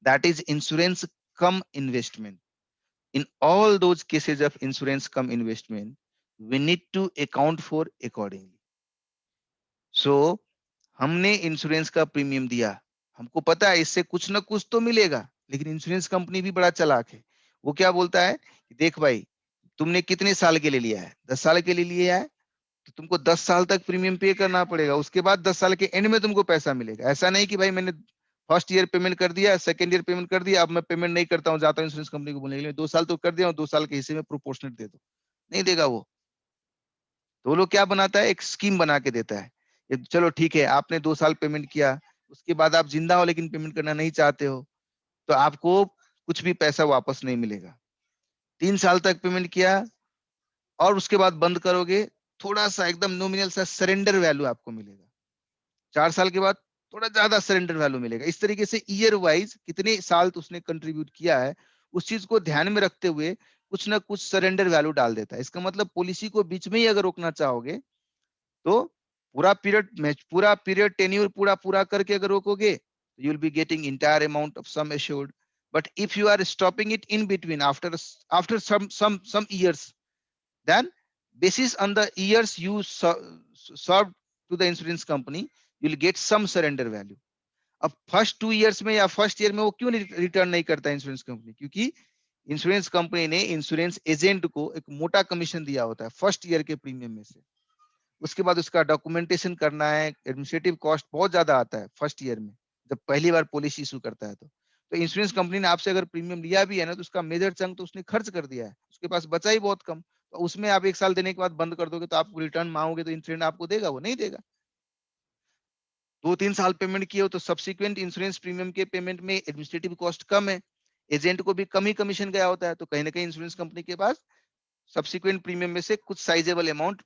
[SPEAKER 1] That is insurance cum investment. In all those cases of insurance cum investment we need to account for accordingly. So हमने इंश्योरेंस का प्रीमियम दिया, हमको पता है इससे कुछ ना कुछ तो मिलेगा, लेकिन इंश्योरेंस कंपनी भी बड़ा चालाक है। वो क्या बोलता है कि देख भाई तुमने कितने साल के लिए लिया है, 10 साल के लिए लिया है तो तुमको 10 साल तक प्रीमियम पे करना पड़ेगा, उसके बाद 10 साल के एंड में तुमको पैसा मिलेगा। ऐसा नहीं कि भाई मैंने फर्स्ट ईयर पेमेंट कर दिया, सेकंड ईयर पेमेंट कर दिया, अब मैं पेमेंट नहीं करता हूँ, जाता हूँ इंश्योरेंस कंपनी को बोलने के लिए 2 साल तो कर दिया हूँ, 2 साल के हिस्से में प्रोपोर्शनेट दे दो, नहीं देगा वो। तो वो लोग क्या बनाता है, एक स्कीम बना के देता है। ये चलो ठीक है, आपने 2 साल पेमेंट किया, उसके बाद आप जिंदा हो लेकिन पेमेंट करना नहीं चाहते हो, तो आपको कुछ भी पैसा वापस नहीं मिलेगा। 3 साल तक पेमेंट किया और उसके बाद बंद करोगे, थोड़ा सा एकदम नॉमिनल सा सरेंडर वैल्यू आपको मिलेगा। 4 साल के बाद थोड़ा ज्यादा सरेंडर वैल्यू मिलेगा। इस तरीके से ईयर वाइज कितने साल तो उसने कंट्रीब्यूट किया है, उस चीज को ध्यान में रखते हुए कुछ ना कुछ सरेंडर वैल्यू डाल देता है। इसका मतलब पॉलिसी को बीच में ही अगर रोकना चाहोगे तो पूरा पीरियड टेन्योर पूरा करके अगर रोकोगे, you will be getting entire amount of sum assured. But if you are stopping it in between after some years, then basis on the years you served to the insurance company, you will get some surrender value. अब first 2 years में या first year में वो क्यों return नहीं करता insurance company? क्योंकि insurance company ने insurance agent को एक मोटा कमीशन दिया होता है फर्स्ट ईयर के प्रीमियम में से। उसके बाद उसका डॉक्यूमेंटेशन करना है, एडमिनिस्ट्रेटिव कॉस्ट बहुत ज्यादा आता है फर्स्ट ईयर में, जब पहली बार पॉलिसी इशू करता है। तो इंश्योरेंस कंपनी ने आपसे अगर प्रीमियम लिया भी है ना, तो उसका मेजर चंक तो उसने खर्च कर दिया है, उसके पास बचा ही बहुत कम। तो उसमें आप 1 साल देने के बाद बंद कर दोगे, तो आप रिटर्न मांगोगे तो इंश्योरेंस आपको देगा? वो नहीं देगा। 2-3 साल पेमेंट किए हो तो सब्सिक्वेंट इंश्योरेंस प्रीमियम के पेमेंट में एडमिनिस्ट्रेटिव कॉस्ट कम है, एजेंट को भी कम ही कमीशन गया होता है, तो कहीं ना कहीं इंश्योरेंस कंपनी के पास सब्सिक्वेंट प्रीमियम में से कुछ साइजेबल अमाउंट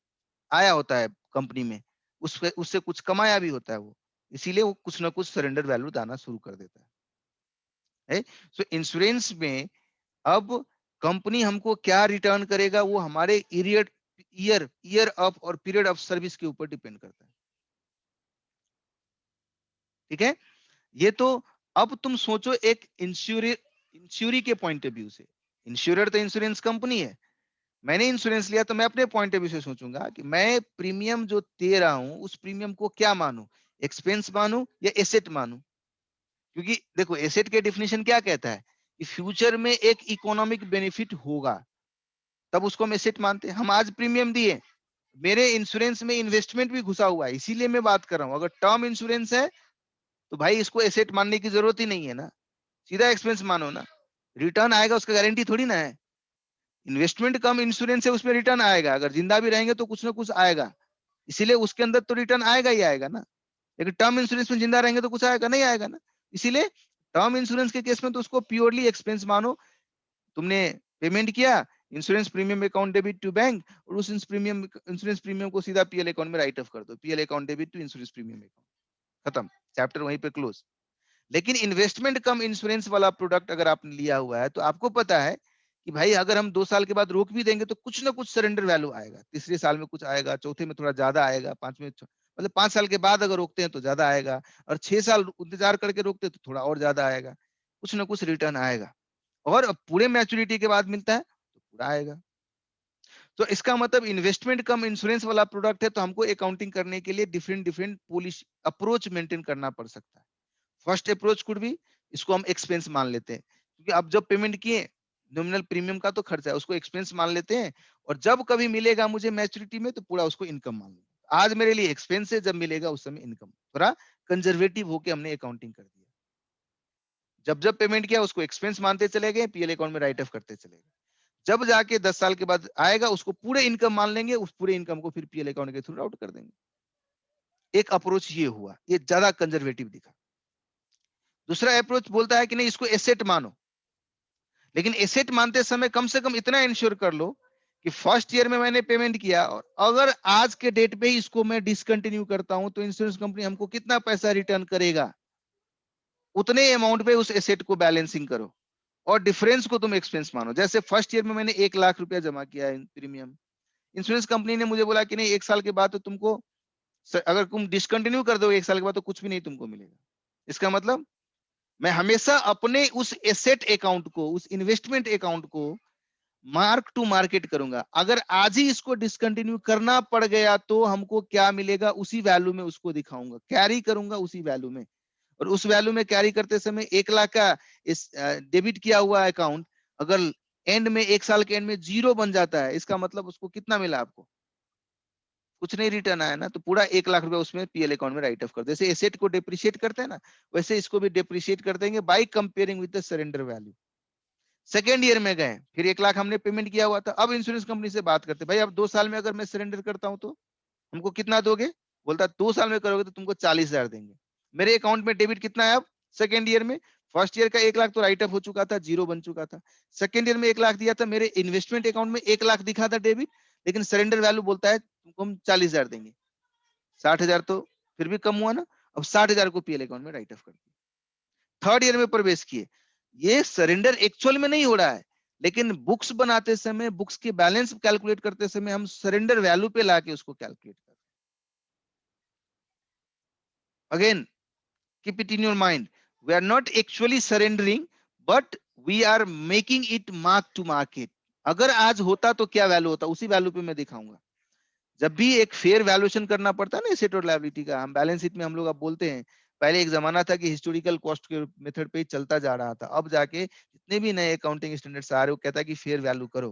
[SPEAKER 1] आया होता है कंपनी में, उससे कुछ कमाया भी होता है वो, इसीलिए वो कुछ ना कुछ सरेंडर वैल्यू दाना शुरू कर देता है। सो इंश्योरेंस में अब कंपनी हमको क्या रिटर्न करेगा, वो हमारे ईयर ऑफ और पीरियड ऑफ सर्विस के ऊपर डिपेंड करता है। ठीक है, ये तो अब तुम सोचो एक इंश्योरी के point of view say. Insurer तो इंश्योरेंस कंपनी है, मैंने इंश्योरेंस लिया तो मैं अपने पॉइंट ऑफ व्यू से सोचूंगा कि मैं प्रीमियम जो दे रहा हूं उस प्रीमियम को क्या मानूं, एक्सपेंस मानूं या एसेट मानूं। क्योंकि देखो एसेट के डेफिनेशन क्या कहता है कि फ्यूचर में एक इकोनॉमिक बेनिफिट होगा, तब उसको हम एसेट मानते हैं। हम आज प्रीमियम दिए, मेरे इंश्योरेंस में इन्वेस्टमेंट भी घुसा हुआ है, इसीलिए मैं बात कर रहा हूं। अगर टर्म इंश्योरेंस है तो भाई इसको एसेट मानने की जरूरत ही नहीं है ना, सीधा एक्सपेंस मानो ना, रिटर्न आएगा उसका गारंटी थोड़ी ना है। इन्वेस्टमेंट कम इंश्योरेंस है, उसमें रिटर्न आएगा, अगर जिंदा भी रहेंगे तो कुछ ना कुछ आएगा, इसीलिए उसके अंदर तो रिटर्न आएगा ही आएगा ना। लेकिन टर्म इंश्योरेंस में जिंदा रहेंगे तो कुछ आएगा नहीं, आएगा ना। इसीलिए टर्म इंश्योरेंस के केस में तो उसको प्योरली एक्सपेंस मानो। तुमने पेमेंट किया, insurance premium account debit to bank, और उस इंश्योरेंस प्रीमियम को सीधा पीएल अकाउंट में राइट ऑफ कर दो, PL account debit to insurance premium account, खत्म, चैप्टर वहीं पे क्लोज। लेकिन इन्वेस्टमेंट कम इंश्योरेंस वाला प्रोडक्ट अगर आपने लिया हुआ है तो आपको पता है कि भाई अगर हम 2 साल के बाद रोक भी देंगे तो कुछ ना कुछ सरेंडर वैल्यू आएगा, तीसरे साल में कुछ आएगा, चौथे में थोड़ा ज्यादा आएगा, पांचवें मतलब 5 साल के बाद अगर रोकते हैं तो ज्यादा आएगा, और 6 साल इंतजार करके रोकते हैं तो थोड़ा और ज्यादा आएगा, कुछ ना कुछ रिटर्न आएगा। और पूरे मैच्योरिटी के बाद मिलता है तो पूरा आएगा। तो इसका मतलब इन्वेस्टमेंट कम इंश्योरेंस वाला प्रोडक्ट है, तो हमको अकाउंटिंग करने के लिए डिफरेंट पॉलिसी अप्रोच मेंटेन करना पड़ सकता है। फर्स्ट अप्रोच कुड भी, इसको हम एक्सपेंस मान लेते हैं, क्योंकि अब जब पेमेंट किए नॉमिनल प्रीमियम का तो खर्चा है, उसको एक्सपेंस मान लेते हैं, और जब कभी मिलेगा मुझे मैच्योरिटी में तो पूरा उसको इनकम मान लेते हैं। आज मेरे लिए एक्सपेंस है, जब मिलेगा उस समय इनकम। थोड़ा कंजर्वेटिव होके हमने अकाउंटिंग कर दिया, जब पेमेंट किया उसको एक्सपेंस मानते चले गए, पीएल अकाउंट में राइट ऑफ करते चले गए। जब जाके 10 साल के बाद आएगा उसको पूरे इनकम मान लेंगे, उस पूरे इनकम को फिर पीएल अकाउंट के थ्रू आउट कर देंगे। एक अप्रोच ये हुआ, ये ज्यादा कंजर्वेटिव दिखा। दूसरा अप्रोच बोलता है कि नहीं, इसको एसेट मानो, लेकिन एसेट मानते समय कम से कम इतना इंश्योर कर लो कि फर्स्ट ईयर में मैंने पेमेंट किया, और अगर आज के डेट पे ही इसको मैं डिसकंटिन्यू करता हूं तो इंश्योरेंस कंपनी हमको कितना पैसा रिटर्न करेगा, उतने अमाउंट पे उस एसेट को बैलेंसिंग करो, और डिफरेंस को तुम एक्सपेंस मानो। जैसे फर्स्ट ईयर में मैंने 1 लाख रुपया जमा किया है प्रीमियम, इंश्योरेंस कंपनी ने मुझे बोला कि नहीं 1 साल के बाद तो तुमको, अगर तुम डिसकंटिन्यू कर दो 1 साल के बाद तो कुछ भी नहीं तुमको मिलेगा। इसका मतलब मैं हमेशा अपने उस एसेट अकाउंट को, उस इन्वेस्टमेंट अकाउंट को मार्क टू मार्केट करूंगा। अगर आज ही इसको डिसकंटिन्यू करना पड़ गया तो हमको क्या मिलेगा उसी वैल्यू में उसको दिखाऊंगा, कैरी करूंगा उसी वैल्यू में। और उस वैल्यू में कैरी करते समय 1 लाख का इस डेबिट किया हुआ अकाउंट अगर एंड में 1 साल के एंड में 0 बन जाता है, इसका मतलब उसको कितना मिला आपको, कुछ नहीं रिटर्न आया ना, तो पूरा 1 लाख रुपया उसमें पीएल अकाउंट में राइट ऑफ कर दे। जैसे एसेट को डेप्रिशिएट करते हैं ना, वैसे इसको भी डेप्रिशिएट कर देंगे by comparing with the surrender value. Second year में गए, फिर 1 लाख हमने पेमेंट किया हुआ था। अब इंश्योरेंस कंपनी से बात करते, भाई अब 2 साल में अगर मैं सरेंडर करता हूं तो हमको कितना दोगे? बोलता 2 साल में करोगे तो तुमको 40,000 देंगे। मेरे अकाउंट में डेबिट कितना है अब सेकेंड ईयर में? फर्स्ट ईयर का 1 लाख तो राइट ऑफ हो चुका था, जीरो बन चुका था। सेकेंड ईयर में 1 लाख दिया था, मेरे इन्वेस्टमेंट अकाउंट में 1 लाख दिखा था डेबिट, लेकिन सरेंडर वैल्यू बोलता है तुमको हम 40,000 देंगे। 60,000 तो फिर भी कम हुआ ना। अब 60,000 को पीएल अकाउंट में राइट ऑफ कर दिया। थर्ड ईयर में प्रवेश किए, ये सरेंडर एक्चुअल में नहीं हो रहा है, लेकिन बुक्स बनाते समय, बुक्स के बैलेंस कैलकुलेट करते समय हम सरेंडर वैल्यू पे लाके उसको कैलकुलेट करते हैं। Again keep it in your mind, we are not actually surrendering but we are making it mark to market। अगर आज होता तो क्या वैल्यू होता, उसी वैल्यू पे मैं दिखाऊंगा। जब भी एक फेयर वैल्यूएशन करना पड़ता है ना एसेट और लायबिलिटी का, हम बैलेंस शीट में हम लोग अब बोलते हैं, पहले एक जमाना था कि हिस्टोरिकल कॉस्ट के मेथड पे ही चलता जा रहा था। अब जाके जितने भी नए अकाउंटिंग स्टैंडर्ड्स आ रहे हो, कहता है कि फेयर वैल्यू करो,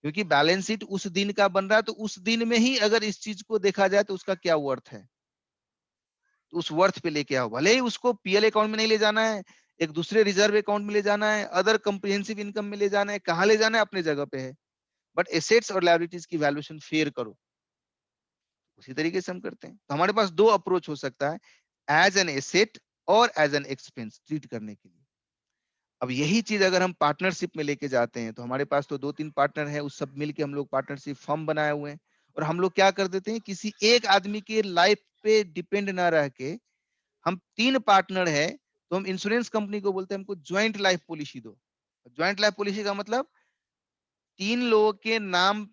[SPEAKER 1] क्योंकि बैलेंस शीट उस दिन का बन रहा है, तो उस दिन में ही अगर इस चीज को देखा जाए तो उसका क्या वर्थ है, तो उस वर्थ पे लेके आओ। भले ही उसको पीएल अकाउंट में नहीं ले जाना है, एक दूसरे रिजर्व अकाउंट में ले जाना है, अदर कंप्रिहेंसिव इनकम में ले जाना है, कहाँ ले जाना है अपने जगह पे है, बट एसेट्स और लायबिलिटीज की वैल्यूएशन फेयर करो। उसी तरीके से हम करते हैं। तो हमारे पास दो अप्रोच हो सकता है, एज एन एसेट और एज एन एक्सपेंस ट्रीट करने के लिए। अब यही चीज अगर हम पार्टनरशिप में लेके जाते हैं, तो हमारे पास तो 2-3 पार्टनर है, उस सब मिलके हम लोग पार्टनरशिप फर्म बनाए हुए हैं, और हम लोग क्या कर देते हैं, किसी एक आदमी के लाइफ पे डिपेंड ना रह के, हम 3 पार्टनर है, तो हम इंश्योरेंस कंपनी को बोलते हैं हमको ज्वाइंट लाइफ पॉलिसी दो। ज्वाइंट लाइफ पॉलिसी का मतलब 3 लोगों के नाम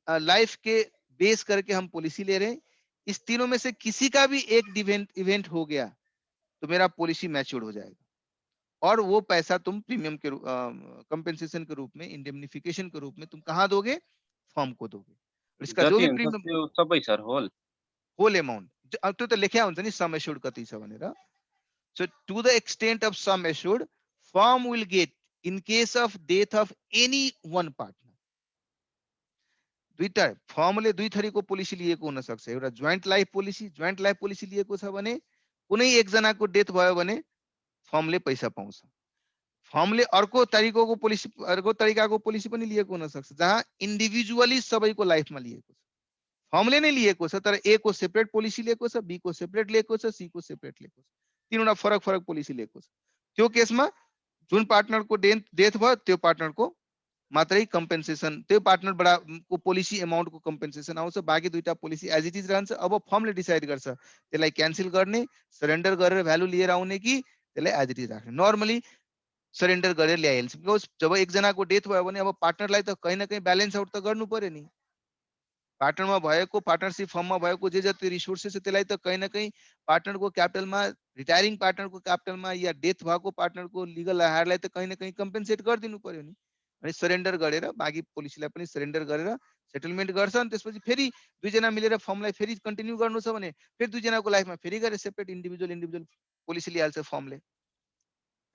[SPEAKER 1] लाइफ के बेस करके हम पॉलिसी ले रहे हैं। इस तीनों में से किसी का भी एक इवेंट हो गया तो मेरा पॉलिसी मैच्योर हो जाएगा, और वो पैसा तुम प्रीमियम के कंपेंसेशन के रूप में, इंडेमनिफिकेशन के रूप में तुम कहाँ दोगे? फर्म को दोगे। और इसका जो
[SPEAKER 9] जति
[SPEAKER 1] भी
[SPEAKER 9] हुन्छ
[SPEAKER 1] प्रीमियम,
[SPEAKER 9] त्यो सबै सर
[SPEAKER 1] होल अमाउन्ट अब त्यो त लेख्या हुन्छ नि सम एस्योर्ड कति छ भनेर। So to the extent of sum assured, firm will get in case of death of any one partner। दुईटा फर्मले दुई थरीको पोलिसी लिएको हुन सक्छ। एउटा ज्वाइन्ट लाइफ पोलिसी लिएको छ भने कुनै एकजनाको डेथ भयो भने फर्मले पैसा पाउँछ। फर्मले अर्को तरिकाको पोलिसी पनि लिएको हुन सक्छ, जहाँ इन्डिभिजुअली सबैको लाइफमा लिएको छ। फर्मले नै लिएको छ, तर ए को सेपरेट पोलिसी लिएको छ, बी को सेपरेट लिएको छ, सी को सेपरेट लिएको छ, तीनवटा फरक फरक पोलिसी लिएको छ। त्यो केसमा जुन पार्टनरको डेथ भयो त्यो पार्टनरको मात्रै कम्पेन्सेसन, त्यो पार्टनरबाट को पोलिसी अमाउन्टको कम्पेन्सेसन आउँछ। बाँकी दुईटा पोलिसी एज इट इज रहन्छ। अब फर्मले डिसाइड गर्छ त्यसलाई क्यान्सल गर्ने, सरेन्डर गरेर भ्यालु लिएर आउने कि त्यसलाई एज इट इज राख्ने। नर्मली सरेन्डर गरेर ल्याइहाल्छ, बिकज जब एकजनाको डेथ भयो भने अब पार्टनरलाई त कहीँ न कहीँ ब्यालेन्स आउट त गर्नु पर्यो नि। पार्टनरमा भएको, पार्टनरशिप फर्ममा भएको जे जति रिसोर्सेस छ त्यसलाई त कहीँ न कहीँ पार्टनरको क्यापिटलमा, रिटायरिङ पार्टनरको क्यापिटलमा या डेथ भएको पार्टनरको लिगल हायरलाई त कहीँ न कहीँ कम्पेन्सेट गरिदिनु पर्यो नि। अनि सरेन्डर गरेर बाँकी पोलिसीलाई पनि सरेन्डर गरेर सेटलमेन्ट गर्छ। अनि त्यसपछि फेरि दुईजना मिलेर फर्मलाई फेरि कन्टिन्यू गर्नु छ भने फेरि दुईजनाको लाइफमा फेरि गएर सेपरेट इन्डिभिजुअल पोलिसी लिइहाल्छ फर्मले,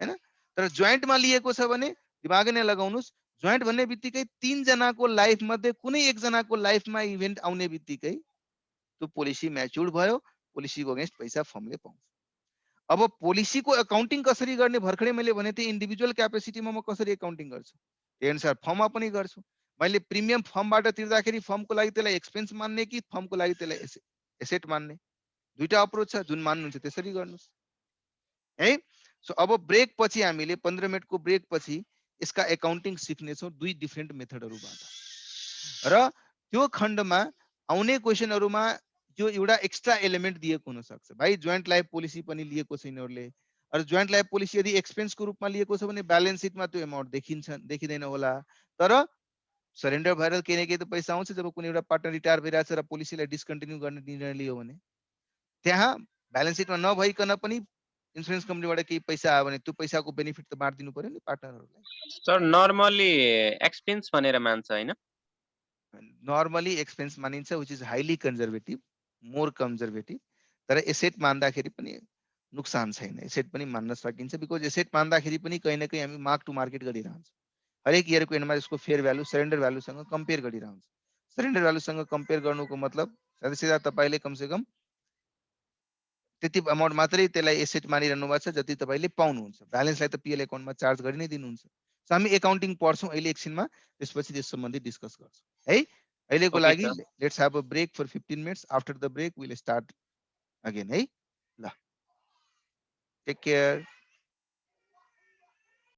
[SPEAKER 1] हैन। तर ज्वाइन्टमा लिएको छ भने दिमाग नै लगाउनुस्, ज्वाइन्ट भन्ने बित्तिकै 3 जनाको लाइफ मध्ये कुनै एक जनाको लाइफमा इभेन्ट आउने बित्तिकै त्यो पोलिसी म्याच्योर्ड भयो, पोलिसीको अगेन्स्ट पैसा फर्मले पाउँछ। अब पोलिसीको अकाउन्टिङ कसरी गर्ने, भर्खरै मैले भने थिएँ इन्डिभिजुअल क्यापेसिटीमा म कसरी अकाउन्टिङ गर्छु त्यही अनुसार फर्ममा पनि गर्छु। मैले प्रिमियम फर्मबाट तिर्दाखेरि फर्मको लागि त्यसलाई एक्सपेन्स मान्ने कि फर्मको लागि त्यसलाई एसेट मान्ने, दुईटा अप्रोच छ, जुन मान्नुहुन्छ त्यसरी गर्नुस् है। सो अब ब्रेक पछि हामीले 15 मिनटको ब्रेक पछि यसका अकाउन्टिङ सिक्नेछौँ दुई डिफरेन्ट मेथडहरूबाट। र त्यो खण्डमा आउने क्वेसनहरूमा जो एउटा एक्स्ट्रा एलिमेन्ट दिएको हुन सक्छ, भाइ ज्वाइन्ट लाइफ पोलिसी पनि लिएको छ यिनीहरूले, र ज्वाइन्ट लाइफ पोलिसी यदि एक्सपेन्सको रूपमा लिएको छ भने ब्यालेन्स सिटमा त्यो अमाउन्ट देखिँदैन होला, तर सरेन्डर भएर केही न केही त पैसा आउँछ जब कुनै एउटा पार्टनर रिटायर भइरहेछ र पोलिसीलाई डिस्कन्टिन्यू गर्ने निर्णय लियो भने। त्यहाँ ब्यालेन्स सिटमा नभइकन पनि इन्स्योरेन्स कम्पनीबाट केही पैसा आयो भने त्यो पैसाको बेनिफिट त बाँडिदिनु पर्यो नि पार्टनरहरूलाई।
[SPEAKER 9] सर नर्मली एक्सपेन्स भनेर मान्छ हैन?
[SPEAKER 1] नर्मली एक्सपेन्स मानिन्छ, which is highly conservative, more conservative. तर एसेट मान्दाखेरि पनि नुकसान छैन, एसेट पनि मान्न सकिन्छ, बिकज एसेट मान्दाखेरि पनि कहीँ न कहीँ हामी मार्क टु मार्केट गरिरहन्छ। हरेक इयरको एन्डमा यसको फेयर भ्यालु सरेन्डर भ्यालुसँग कम्पेयर गरिरहन्छ। सरेन्डर भ्यालुसँग कम्पेयर गर्नुको मतलब सिधा तपाईले कमसेकम त्यति अमाउन्ट मात्रै त्यसलाई एसेट मानिरहनु भएको छ जति तपाईले पाउनुहुन्छ। ब्यालेन्सलाई त पीएल एकाउन्टमा चार्ज गरि नै दिनुहुन्छ। सो हामी एकाउन्टिङ पढ्छौँ अहिले एकछिनमा, त्यसपछि त्यस सम्बन्धी डिस्कस गर्छौँ है। अहिलेको लागि let's have a break for 15 minutes. After the break will start again है। ल टेक केयर।